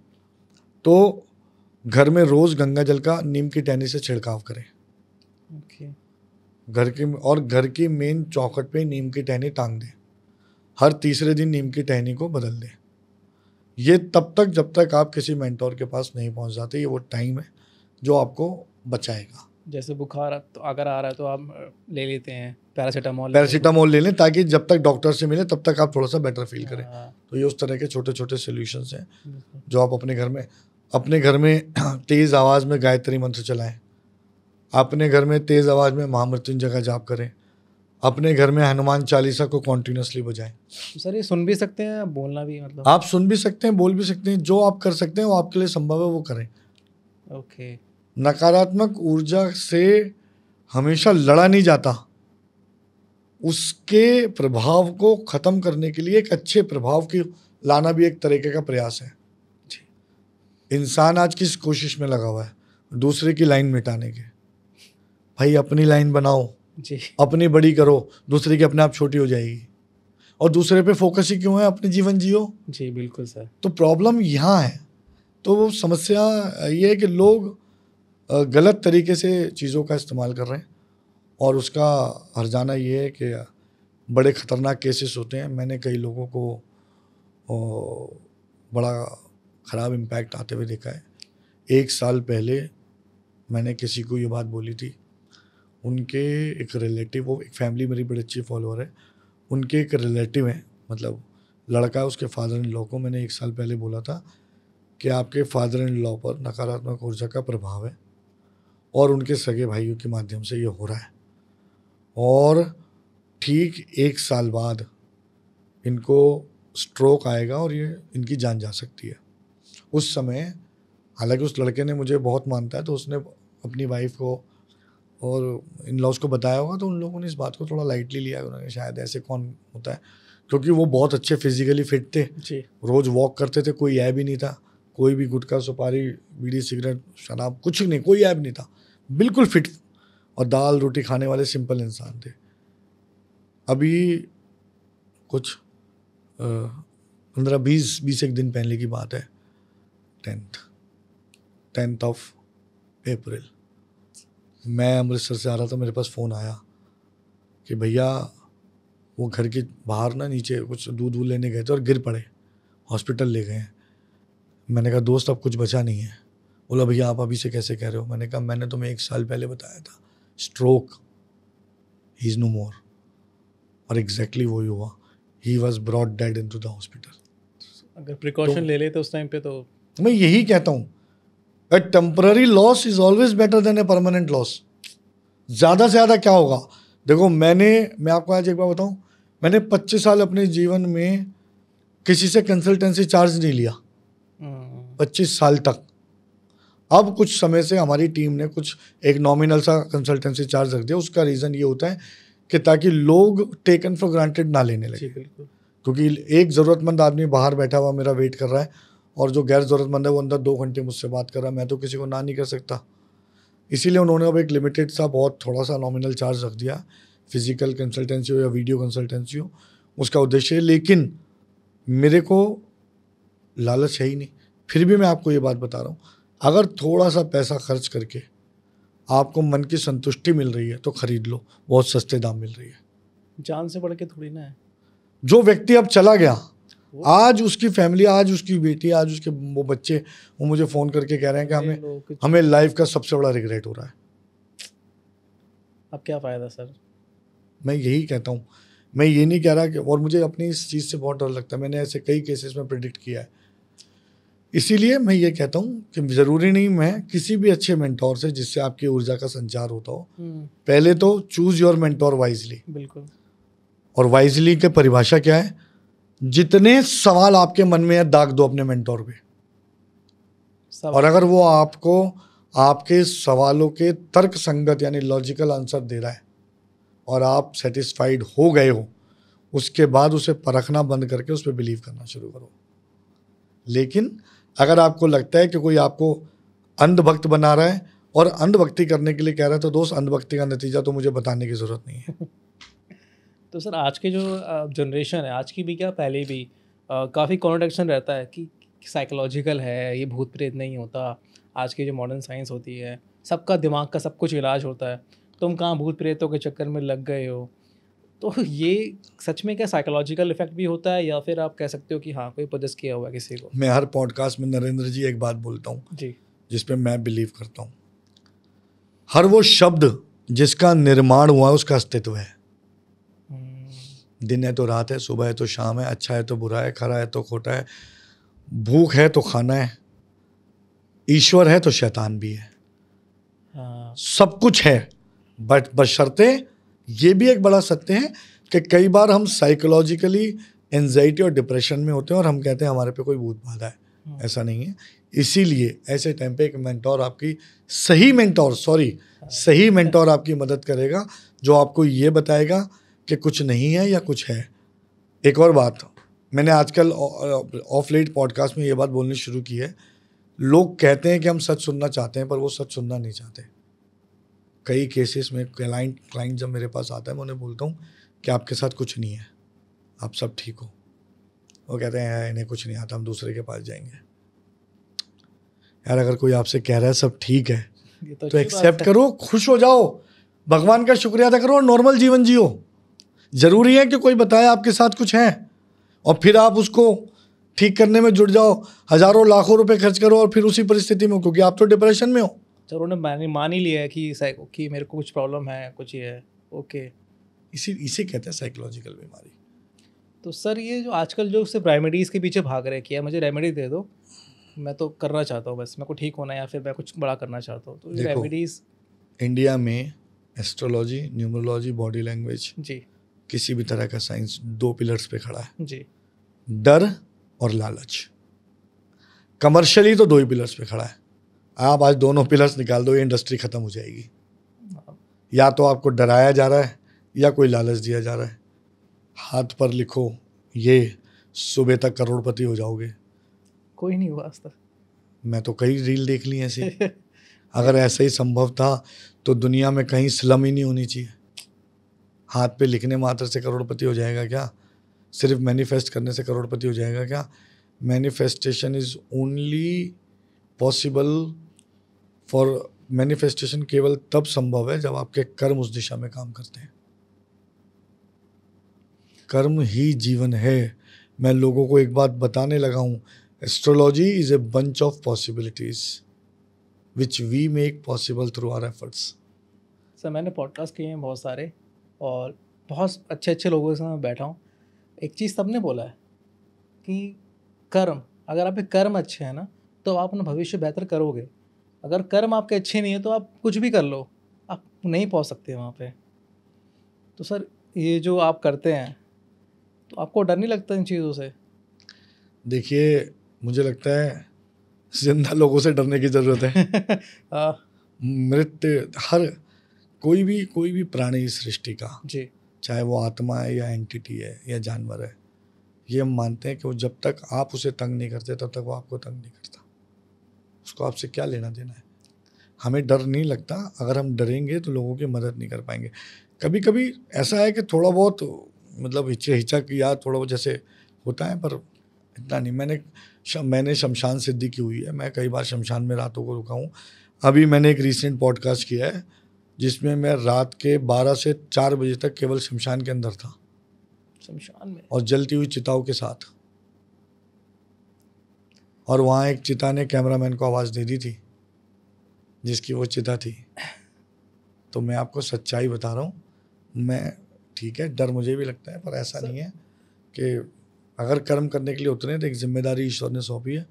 तो घर में रोज़ गंगा जल का नीम की टहनी से छिड़काव करें। ओके, घर की मेन चौखट पे नीम की टहनी टांग दें, हर तीसरे दिन नीम की टहनी को बदल दें। ये तब तक जब तक आप किसी मेंटोर के पास नहीं पहुंच जाते, ये वो टाइम है जो आपको बचाएगा। जैसे बुखार तो अगर आ रहा है तो आप ले लेते हैं पैरासीटामोल। पैरासीटामोल ले लें ताकि जब तक डॉक्टर से मिले तब तक आप थोड़ा सा बेटर फील करें। हाँ, तो ये उस तरह के छोटे छोटे सोल्यूशंस हैं बिल्कुल। जो आप अपने घर में तेज़ आवाज़ में गायत्री मंत्र चलाएं, अपने घर में तेज़ आवाज़ में महामृत्युंजय का जाप करें, अपने घर में हनुमान चालीसा को कॉन्टिन्यूसली बजाएं। सर ये सुन भी सकते हैं, बोलना भी मतलब? आप सुन भी सकते हैं, बोल भी सकते हैं, जो आप कर सकते हैं वो आपके लिए संभव है वो करें। ओके, नकारात्मक ऊर्जा से हमेशा लड़ा नहीं जाता, उसके प्रभाव को ख़त्म करने के लिए एक अच्छे प्रभाव की लाना भी एक तरीके का प्रयास है। इंसान आज किस कोशिश में लगा हुआ है? दूसरे की लाइन मिटाने के। भाई अपनी लाइन बनाओ जी, अपनी बड़ी करो, दूसरे की अपने आप छोटी हो जाएगी। और दूसरे पे फोकस ही क्यों है, अपने जीवन जियो। जी, बिल्कुल सर। तो प्रॉब्लम यहाँ है। तो वो समस्या ये है कि लोग गलत तरीके से चीज़ों का इस्तेमाल कर रहे हैं और उसका हर्जाना ये है कि बड़े ख़तरनाक केसेस होते हैं। मैंने कई लोगों को बड़ा ख़राब इम्पैक्ट आते हुए देखा है। 1 साल पहले मैंने किसी को ये बात बोली थी, उनके एक रिलेटिव, वो एक फैमिली मेरी बड़ी अच्छी फॉलोअर है, उनके एक रिलेटिव हैं, मतलब लड़का है, उसके फादर इन लॉ को मैंने 1 साल पहले बोला था कि आपके फादर इन लॉ पर नकारात्मक ऊर्जा का प्रभाव है और उनके सगे भाइयों के माध्यम से ये हो रहा है और ठीक 1 साल बाद इनको स्ट्रोक आएगा और ये इनकी जान जा सकती है। उस समय हालांकि उस लड़के ने मुझे बहुत मानता है, तो उसने अपनी वाइफ को और इन लॉज को बताया होगा, तो उन लोगों ने इस बात को थोड़ा लाइटली लिया। उन्होंने शायद ऐसे कौन होता है, क्योंकि वो बहुत अच्छे फिजिकली फिट थे, रोज़ वॉक करते थे, कोई ऐब ही नहीं था, कोई भी गुटखा सुपारी बीड़ी सिगरेट शराब कुछ नहीं, कोई ऐब नहीं था, बिल्कुल फिट और दाल रोटी खाने वाले सिंपल इंसान थे। अभी कुछ 15-20 एक दिन पहले की बात है, 10th ऑफ अप्रैल, मैं अमृतसर से आ रहा था, मेरे पास फ़ोन आया कि भैया वो घर के बाहर ना नीचे कुछ दूध लेने गए थे और गिर पड़े, हॉस्पिटल ले गए हैं। मैंने कहा दोस्त अब कुछ बचा नहीं है। बोला भैया आप अभी से कैसे कह रहे हो? मैंने कहा मैंने तुम्हें 1 साल पहले बताया था, stroke, he is no more. और एग्जैक्टली वही हुआ, he was brought dead in to the hospital. अगर प्रिकॉशन ले ले तो उस टाइम पे तो मैं यही कहता हूँ, ए temporary loss is always better than a permanent loss. ज़्यादा से ज़्यादा क्या होगा, देखो मैं आपको आज एक बार बताऊँ, मैंने 25 साल अपने जीवन में किसी से कंसल्टेंसी चार्ज नहीं लिया, 25 साल तक। अब कुछ समय से हमारी टीम ने कुछ एक नॉमिनल सा कंसल्टेंसी चार्ज रख दिया। उसका रीज़न ये होता है कि ताकि लोग टेकन फॉर ग्रांटेड ना लेने लगे, क्योंकि एक ज़रूरतमंद आदमी बाहर बैठा हुआ मेरा वेट कर रहा है और जो गैर ज़रूरतमंद है वो अंदर 2 घंटे मुझसे बात कर रहा है, मैं तो किसी को ना नहीं कर सकता। इसीलिए उन्होंने अब एक लिमिटेड सा बहुत थोड़ा सा नॉमिनल चार्ज रख दिया, फिजिकल कंसल्टेंसी हो या वीडियो कंसल्टेंसी हो, उसका उद्देश्य है। लेकिन मेरे को लालच है ही नहीं, फिर भी मैं आपको ये बात बता रहा हूँ, अगर थोड़ा सा पैसा खर्च करके आपको मन की संतुष्टि मिल रही है तो खरीद लो, बहुत सस्ते दाम मिल रही है। जान से बढ़ के थोड़ी ना है। जो व्यक्ति अब चला गया, आज उसकी फैमिली, आज उसकी बेटी, आज उसके वो बच्चे, वो मुझे फ़ोन करके कह रहे हैं कि हमें लाइफ का सबसे बड़ा रिग्रेट हो रहा है। अब क्या फ़ायदा सर? मैं यही कहता हूँ, मैं ये नहीं कह रहा कि, और मुझे अपनी इस चीज़ से बहुत डर लगता है, मैंने ऐसे कई केसेस में प्रेडिक्ट किया है। इसीलिए मैं ये कहता हूँ कि ज़रूरी नहीं मैं किसी भी अच्छे मेंटोर से जिससे आपकी ऊर्जा का संचार होता हो, पहले तो चूज़ योर मेंटोर वाइजली। बिल्कुल। और वाइजली की परिभाषा क्या है, जितने सवाल आपके मन में है दाग दो अपने मेंटोर पे, और अगर वो आपको आपके सवालों के तर्क संगत यानी लॉजिकल आंसर दे रहा है और आप सेटिस्फाइड हो गए हो, उसके बाद उसे परखना बंद करके उस पर बिलीव करना शुरू करो। लेकिन अगर आपको लगता है कि कोई आपको अंधभक्त बना रहा है और अंधभक्ति करने के लिए कह रहा है, तो दोस्त अंधभक्ति का नतीजा तो मुझे बताने की ज़रूरत नहीं है। तो सर आज के जो जनरेशन है, आज की भी क्या पहले भी काफ़ी कॉन्ट्रडिक्शन रहता है कि साइकोलॉजिकल है, ये भूत प्रेत नहीं होता। आज की जो मॉडर्न साइंस होती है, सबका दिमाग का सब कुछ इलाज होता है, तुम कहाँ भूत प्रेतों के चक्कर में लग गए हो। तो ये सच में क्या साइकोलॉजिकल इफेक्ट भी होता है, या फिर आप कह सकते हो कि हाँ कोई पोजेस किया हुआ है किसी को? मैं हर पॉडकास्ट में नरेंद्र जी एक बात बोलता हूँ जी, जिस पे मैं बिलीव करता हूँ, हर वो शब्द जिसका निर्माण हुआ है उसका अस्तित्व है। दिन है तो रात है, सुबह है तो शाम है, अच्छा है तो बुरा है, खरा है तो खोटा है, भूख है तो खाना है, ईश्वर है तो शैतान भी है। सब कुछ है, बट बशर्ते ये भी एक बड़ा सत्य है कि कई बार हम साइकोलॉजिकली एंजाइटी और डिप्रेशन में होते हैं और हम कहते हैं हमारे पे कोई भूत बाधा है। ऐसा नहीं है। इसीलिए ऐसे टाइम पे एक मेंटोर आपकी सही मेंटोर आपकी मदद करेगा, जो आपको ये बताएगा कि कुछ नहीं है या कुछ है। एक और बात, मैंने आजकल ऑफ लेट पॉडकास्ट में ये बात बोलनी शुरू की है, लोग कहते हैं कि हम सच सुनना चाहते हैं, पर वो सच सुनना नहीं चाहते। कई केसेस में क्लाइंट जब मेरे पास आता है, मैं उन्हें बोलता हूँ कि आपके साथ कुछ नहीं है, आप सब ठीक हो। वो कहते हैं इन्हें कुछ नहीं आता, हम दूसरे के पास जाएंगे। यार अगर कोई आपसे कह रहा है सब ठीक है तो एक्सेप्ट करो, खुश हो जाओ, भगवान का शुक्रिया अदा करो और नॉर्मल जीवन जियो। जरूरी है कि कोई बताए आपके साथ कुछ है और फिर आप उसको ठीक करने में जुट जाओ, हजारों लाखों रुपए खर्च करो और फिर उसी परिस्थिति में हो, क्योंकि आप तो डिप्रेशन में हो। चलो उन्होंने मान ही लिया है कि मेरे को कुछ प्रॉब्लम है, कुछ ये है, ओके। इसे कहते हैं साइकोलॉजिकल बीमारी। तो सर ये जो आजकल जो सिर्फ रेमेडीज़ के पीछे भाग रहे हैं कि यार मुझे रेमेडी दे दो, मैं तो करना चाहता हूँ, बस मेरे को ठीक होना है या फिर मैं कुछ बड़ा करना चाहता हूँ, तो ये रेमेडीज़। इंडिया में एस्ट्रोलॉजी, न्यूमरोलॉजी, बॉडी लैंग्वेज, जी, किसी भी तरह का साइंस 2 पिलर्स पे खड़ा है जी। डर और लालच। कमर्शियली तो 2 ही पिलर्स पे खड़ा है। आप आज दोनों पिलर्स निकाल दो, ये इंडस्ट्री खत्म हो जाएगी। या तो आपको डराया जा रहा है या कोई लालच दिया जा रहा है। हाथ पर लिखो, ये सुबह तक करोड़पति हो जाओगे। कोई नहीं हुआ आज तक। मैं तो कई रील देख ली ऐसी। अगर ऐसा ही संभव था तो दुनिया में कहीं स्लम ही नहीं होनी चाहिए। हाथ पे लिखने मात्र से करोड़पति हो जाएगा क्या? सिर्फ मैनिफेस्ट करने से करोड़पति हो जाएगा क्या? Manifestation is only possible for manifestation केवल तब संभव है जब आपके कर्म उस दिशा में काम करते हैं। कर्म ही जीवन है। मैं लोगों को एक बात बताने लगा हूँ, astrology is a bunch of possibilities which we make possible through our efforts. Sir मैंने पॉडकास्ट किए हैं बहुत सारे और बहुत अच्छे अच्छे लोगों के साथ मैं बैठा हूँ। एक चीज़ सबने बोला है कि कर्म, अगर आपके कर्म अच्छे हैं ना तो आप अपना भविष्य बेहतर करोगे। अगर कर्म आपके अच्छे नहीं है तो आप कुछ भी कर लो, आप नहीं पहुंच सकते वहाँ पे। तो सर ये जो आप करते हैं तो आपको डर नहीं लगता इन चीज़ों से? देखिए, मुझे लगता है जिंदा लोगों से डरने की ज़रूरत है। आ, मृत हर कोई भी प्राणी इस सृष्टि का, जी। चाहे वो आत्मा है या एंटिटी है या जानवर है, ये हम मानते हैं कि वो जब तक आप उसे तंग नहीं करते तब तक वो आपको तंग नहीं करता। उसको आपसे क्या लेना देना है। हमें डर नहीं लगता। अगर हम डरेंगे तो लोगों की मदद नहीं कर पाएंगे। कभी कभी ऐसा है कि थोड़ा बहुत मतलब हिचक या थोड़ा बहुत जैसे होता है, पर इतना नहीं। मैंने शमशान सिद्धि की हुई है। मैं कई बार शमशान में रातों को रुका हूँ। अभी मैंने एक रिसेंट पॉडकास्ट किया है जिसमें मैं रात के 12 से 4 बजे तक केवल शमशान के अंदर था, शमशान में? और जलती हुई चिताओं के साथ। और वहाँ एक चिता ने कैमरामैन को आवाज़ दे दी थी जिसकी वो चिता थी। तो मैं आपको सच्चाई बता रहा हूँ। मैं ठीक है, डर मुझे भी लगता है, पर ऐसा नहीं है कि अगर कर्म करने के लिए उतरे तो एक जिम्मेदारी ईश्वर ने सौंपी है,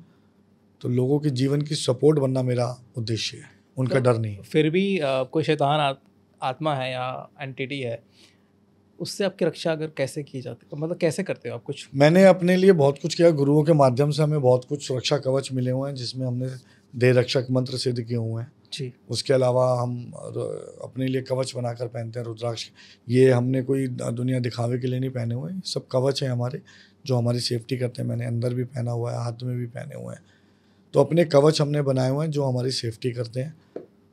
तो लोगों के जीवन की सपोर्ट बनना मेरा उद्देश्य है, उनका तो डर नहीं। फिर भी कोई शैतान आत्मा है या एंटिटी है, उससे आपकी रक्षा अगर कैसे की जाती है, मतलब कैसे करते हो आप कुछ? मैंने अपने लिए बहुत कुछ किया। गुरुओं के माध्यम से हमें बहुत कुछ सुरक्षा कवच मिले हुए हैं जिसमें हमने देह रक्षक मंत्र सिद्ध किए हुए हैं। जी। उसके अलावा हम अपने लिए कवच बनाकर पहनते हैं, रुद्राक्ष। ये हमने कोई दुनिया दिखावे के लिए नहीं पहने हुए हैं, सब कवच हैं हमारे जो हमारी सेफ्टी करते हैं। मैंने अंदर भी पहना हुआ है, हाथ में भी पहने हुए हैं। तो अपने कवच हमने बनाए हुए हैं जो हमारी सेफ्टी करते हैं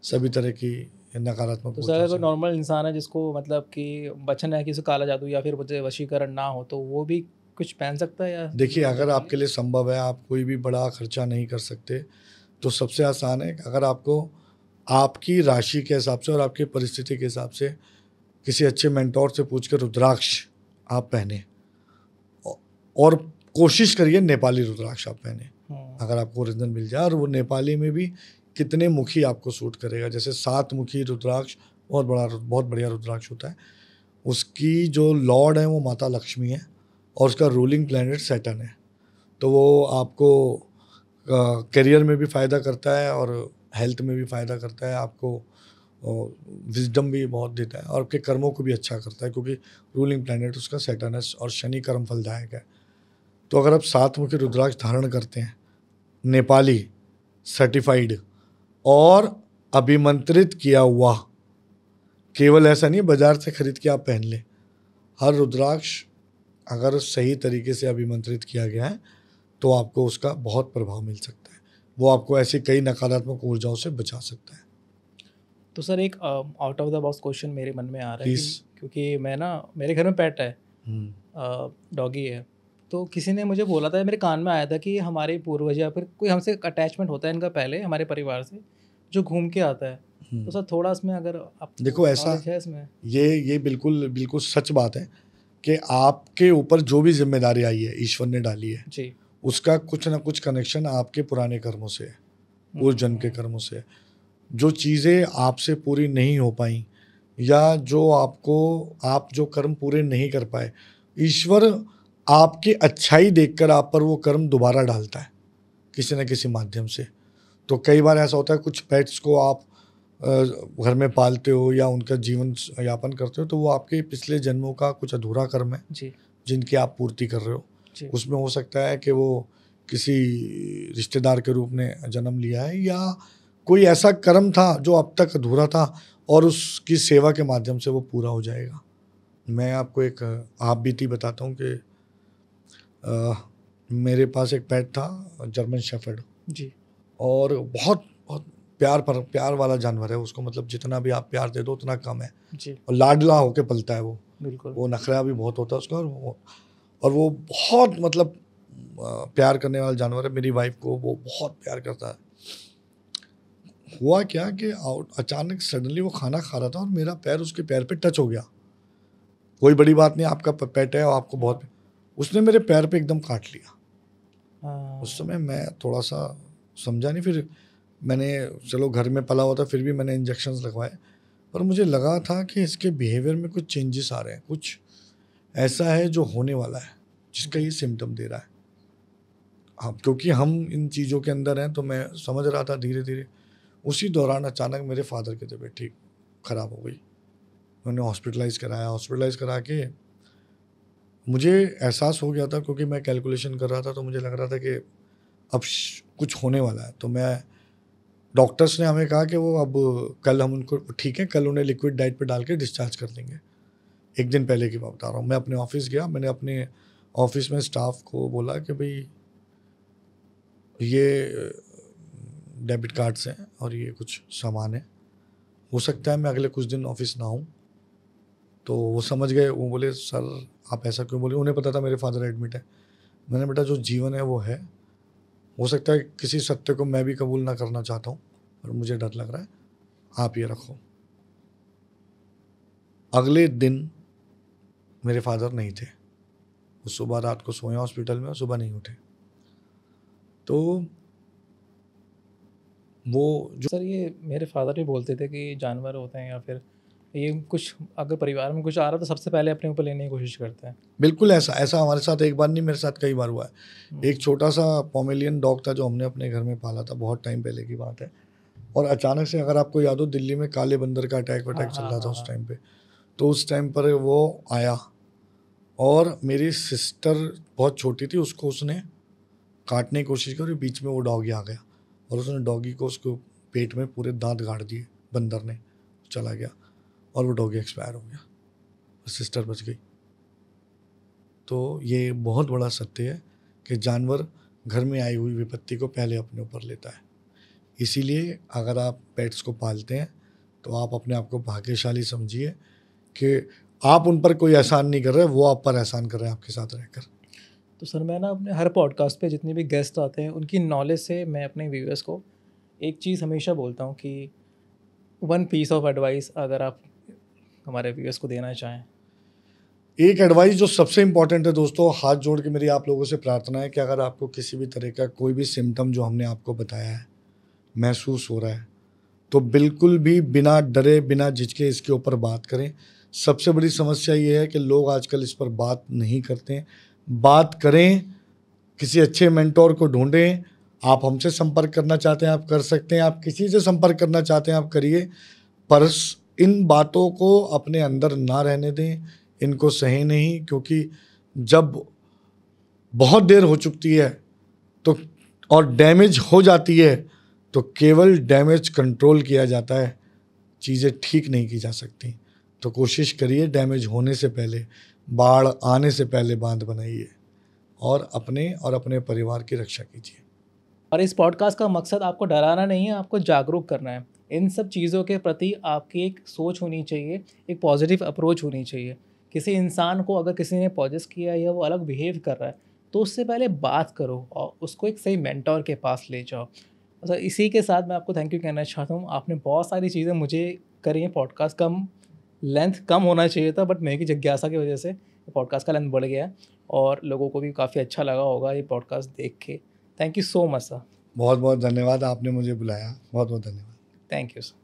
सभी तरह की नकारात्मक तो सर ऊर्जाओं अगर से। नॉर्मल इंसान है जिसको मतलब कि बचना है किसी काला जादू या फिर मुझे वशीकरण ना हो, तो वो भी कुछ पहन सकता है या? देखिए, अगर आपके लिए संभव है, आप कोई भी बड़ा खर्चा नहीं कर सकते, तो सबसे आसान है अगर आपको आपकी राशि के हिसाब से और आपकी परिस्थिति के हिसाब से किसी अच्छे मेंटोर से पूछ कर रुद्राक्ष आप पहने। और कोशिश करिए नेपाली रुद्राक्ष आप पहने, अगर आपको ओरिजिनल मिल जाए। और वो नेपाली में भी कितने मुखी आपको सूट करेगा। जैसे 7 मुखी रुद्राक्ष बहुत बढ़िया रुद्राक्ष होता है। उसकी जो लॉर्ड है वो माता लक्ष्मी है और उसका रूलिंग प्लैनेट सैटर्न है। तो वो आपको करियर में भी फ़ायदा करता है और हेल्थ में भी फ़ायदा करता है। आपको विजडम भी बहुत देता है और आपके कर्मों को भी अच्छा करता है, क्योंकि रूलिंग प्लैनेट उसका सैटर्न है और शनि कर्म फलदायक है। तो अगर आप 7 मुखी रुद्राक्ष धारण करते हैं, नेपाली सर्टिफाइड और अभिमंत्रित किया हुआ, केवल ऐसा नहीं बाजार से खरीद के आप पहन लें। हर रुद्राक्ष अगर सही तरीके से अभिमंत्रित किया गया है तो आपको उसका बहुत प्रभाव मिल सकता है। वो आपको ऐसी कई नकारात्मक ऊर्जाओं से बचा सकता है। तो सर एक out of the box question मेरे मन में आ रहा है प्लीज़। क्योंकि मैं ना, मेरे घर में पेट है, डॉगी है। तो किसी ने मुझे बोला था, मेरे कान में आया था कि हमारे पूर्वज या फिर कोई हमसे अटैचमेंट होता है इनका पहले हमारे परिवार से, जो घूम के आता है। तो सर थोड़ा इसमें अगर आप देखो, ऐसा है इसमें? ये बिल्कुल बिल्कुल सच बात है कि आपके ऊपर जो भी जिम्मेदारी आई है ईश्वर ने डाली है जी। उसका कुछ ना कुछ कनेक्शन आपके पुराने कर्मों से है, पूर्व जन्म के कर्मों से है। जो चीज़ें आपसे पूरी नहीं हो पाई या जो आप जो कर्म पूरे नहीं कर पाए, ईश्वर आपकी अच्छाई देखकर आप पर वो कर्म दोबारा डालता है किसी न किसी माध्यम से। तो कई बार ऐसा होता है, कुछ पेट्स को आप घर में पालते हो या उनका जीवन यापन करते हो, तो वो आपके पिछले जन्मों का कुछ अधूरा कर्म है जी। जिनकी आप पूर्ति कर रहे हो। जी। उसमें हो सकता है कि वो किसी रिश्तेदार के रूप में जन्म लिया है या कोई ऐसा कर्म था जो अब तक अधूरा था और उसकी सेवा के माध्यम से वो पूरा हो जाएगा। मैं आपको एक आप बीती बताता हूँ कि मेरे पास एक पेट था, जर्मन शेफर्ड। जी। और बहुत बहुत प्यार वाला जानवर है। उसको मतलब जितना भी आप प्यार दे दो उतना कम है। जी। और लाडला होके पलता है वो। बिल्कुल। वो नखरा भी बहुत होता है उसका। और वो बहुत मतलब प्यार करने वाला जानवर है। मेरी वाइफ को वो बहुत प्यार करता है। हुआ क्या कि अचानक सडनली वो खाना खा रहा था और मेरा पैर उसके पैर पे टच हो गया। कोई बड़ी बात नहीं, आपका पेट है और आपको बहुत, उसने मेरे पैर पे एकदम काट लिया। उस समय मैं थोड़ा सा समझा नहीं। फिर मैंने, चलो घर में पला हुआ था, फिर भी मैंने इंजेक्शंस लगवाए। पर मुझे लगा था कि इसके बिहेवियर में कुछ चेंजेस आ रहे हैं, कुछ ऐसा है जो होने वाला है जिसका ये सिम्टम दे रहा है। हाँ, क्योंकि हम इन चीज़ों के अंदर हैं, तो मैं समझ रहा था धीरे धीरे। उसी दौरान अचानक मेरे फादर की तबीयत ठीक ख़राब हो गई। मैंने हॉस्पिटलाइज़ करा के मुझे एहसास हो गया था, क्योंकि मैं कैलकुलेशन कर रहा था, तो मुझे लग रहा था कि अब कुछ होने वाला है। तो मैं डॉक्टर्स ने हमें कहा कि वो अब कल हम उनको ठीक है, कल उन्हें लिक्विड डाइट पे डाल के डिस्चार्ज कर देंगे। एक दिन पहले की बात बता रहा हूँ। मैं अपने ऑफिस गया, मैंने अपने ऑफिस में स्टाफ को बोला कि भाई ये डेबिट कार्ड्स हैं और ये कुछ सामान है, हो सकता है मैं अगले कुछ दिन ऑफिस ना हूँ। तो वो समझ गए, वो बोले सर आप ऐसा क्यों बोले, उन्हें पता था मेरे फादर एडमिट है। मैंने बेटा जो जीवन है वो है, हो सकता है किसी सत्य को मैं भी कबूल ना करना चाहता हूँ, और मुझे डर लग रहा है, आप ये रखो। अगले दिन मेरे फादर नहीं थे, वो सुबह रात को सोए हॉस्पिटल में और सुबह नहीं उठे। तो वो जो सर ये मेरे फादर भी बोलते थे कि जानवर होते हैं या फिर ये कुछ अगर परिवार में कुछ आ रहा है तो सबसे पहले अपने ऊपर लेने की कोशिश करते हैं। बिल्कुल ऐसा हमारे साथ एक बार नहीं, मेरे साथ कई बार हुआ है। एक छोटा सा पोमेलियन डॉग था जो हमने अपने घर में पाला था, बहुत टाइम पहले की बात है। और अचानक से, अगर आपको याद हो, दिल्ली में काले बंदर का अटैक चल रहा था उस टाइम पे। तो उस टाइम पर वो आया और मेरी सिस्टर बहुत छोटी थी, उसको उसने काटने की कोशिश की और बीच में वो डॉगी आ गया और उसने डॉगी को उसको पेट में पूरे दांत गाड़ दिए बंदर ने, चला गया और वो डॉगी एक्सपायर हो गया और सिस्टर बच गई। तो ये बहुत बड़ा सत्य है कि जानवर घर में आई हुई विपत्ति को पहले अपने ऊपर लेता है। इसीलिए अगर आप पेट्स को पालते हैं तो आप अपने आप को भाग्यशाली समझिए कि आप उन पर कोई एहसान नहीं कर रहे, वो आप पर एहसान कर रहे हैं आपके साथ रहकर। तो सर मैं ना अपने हर पॉडकास्ट पे जितने भी गेस्ट आते हैं उनकी नॉलेज से मैं अपने व्यूअर्स को एक चीज़ हमेशा बोलता हूँ कि वन पीस ऑफ एडवाइस अगर आप हमारे व्यूअर्स को देना चाहें। एक एडवाइस जो सबसे इम्पॉर्टेंट है दोस्तों, हाथ जोड़ के मेरी आप लोगों से प्रार्थना है कि अगर आपको किसी भी तरह का कोई भी सिम्टम जो हमने आपको बताया है महसूस हो रहा है, तो बिल्कुल भी बिना डरे बिना झिझके इसके ऊपर बात करें। सबसे बड़ी समस्या ये है कि लोग आजकल इस पर बात नहीं करते हैं। बात करें, किसी अच्छे मेंटोर को ढूंढें। आप हमसे संपर्क करना चाहते हैं आप कर सकते हैं, आप किसी से संपर्क करना चाहते हैं आप करिए, पर इन बातों को अपने अंदर ना रहने दें, इनको सही नहीं। क्योंकि जब बहुत देर हो चुकी है तो और डैमेज हो जाती है तो केवल डैमेज कंट्रोल किया जाता है, चीज़ें ठीक नहीं की जा सकती। तो कोशिश करिए डैमेज होने से पहले, बाढ़ आने से पहले बांध बनाइए और अपने परिवार की रक्षा कीजिए। और इस पॉडकास्ट का मकसद आपको डराना नहीं है, आपको जागरूक करना है। इन सब चीज़ों के प्रति आपकी एक सोच होनी चाहिए, एक पॉजिटिव अप्रोच होनी चाहिए। किसी इंसान को अगर किसी ने पॉजेस किया या वो अलग बिहेव कर रहा है तो उससे पहले बात करो और उसको एक सही मेंटोर के पास ले जाओ। अच्छा, इसी के साथ मैं आपको थैंक यू कहना चाहता हूँ। आपने बहुत सारी चीज़ें मुझे करी हैं। पॉडकास्ट कम लेंथ कम होना चाहिए था, बट मेरी जिज्ञासा की वजह से पॉडकास्ट का लेंथ बढ़ गया है और लोगों को भी काफ़ी अच्छा लगा होगा ये पॉडकास्ट देख के। Thank you so much sir. बहुत बहुत धन्यवाद, आपने मुझे बुलाया, बहुत बहुत धन्यवाद। Thank you sir.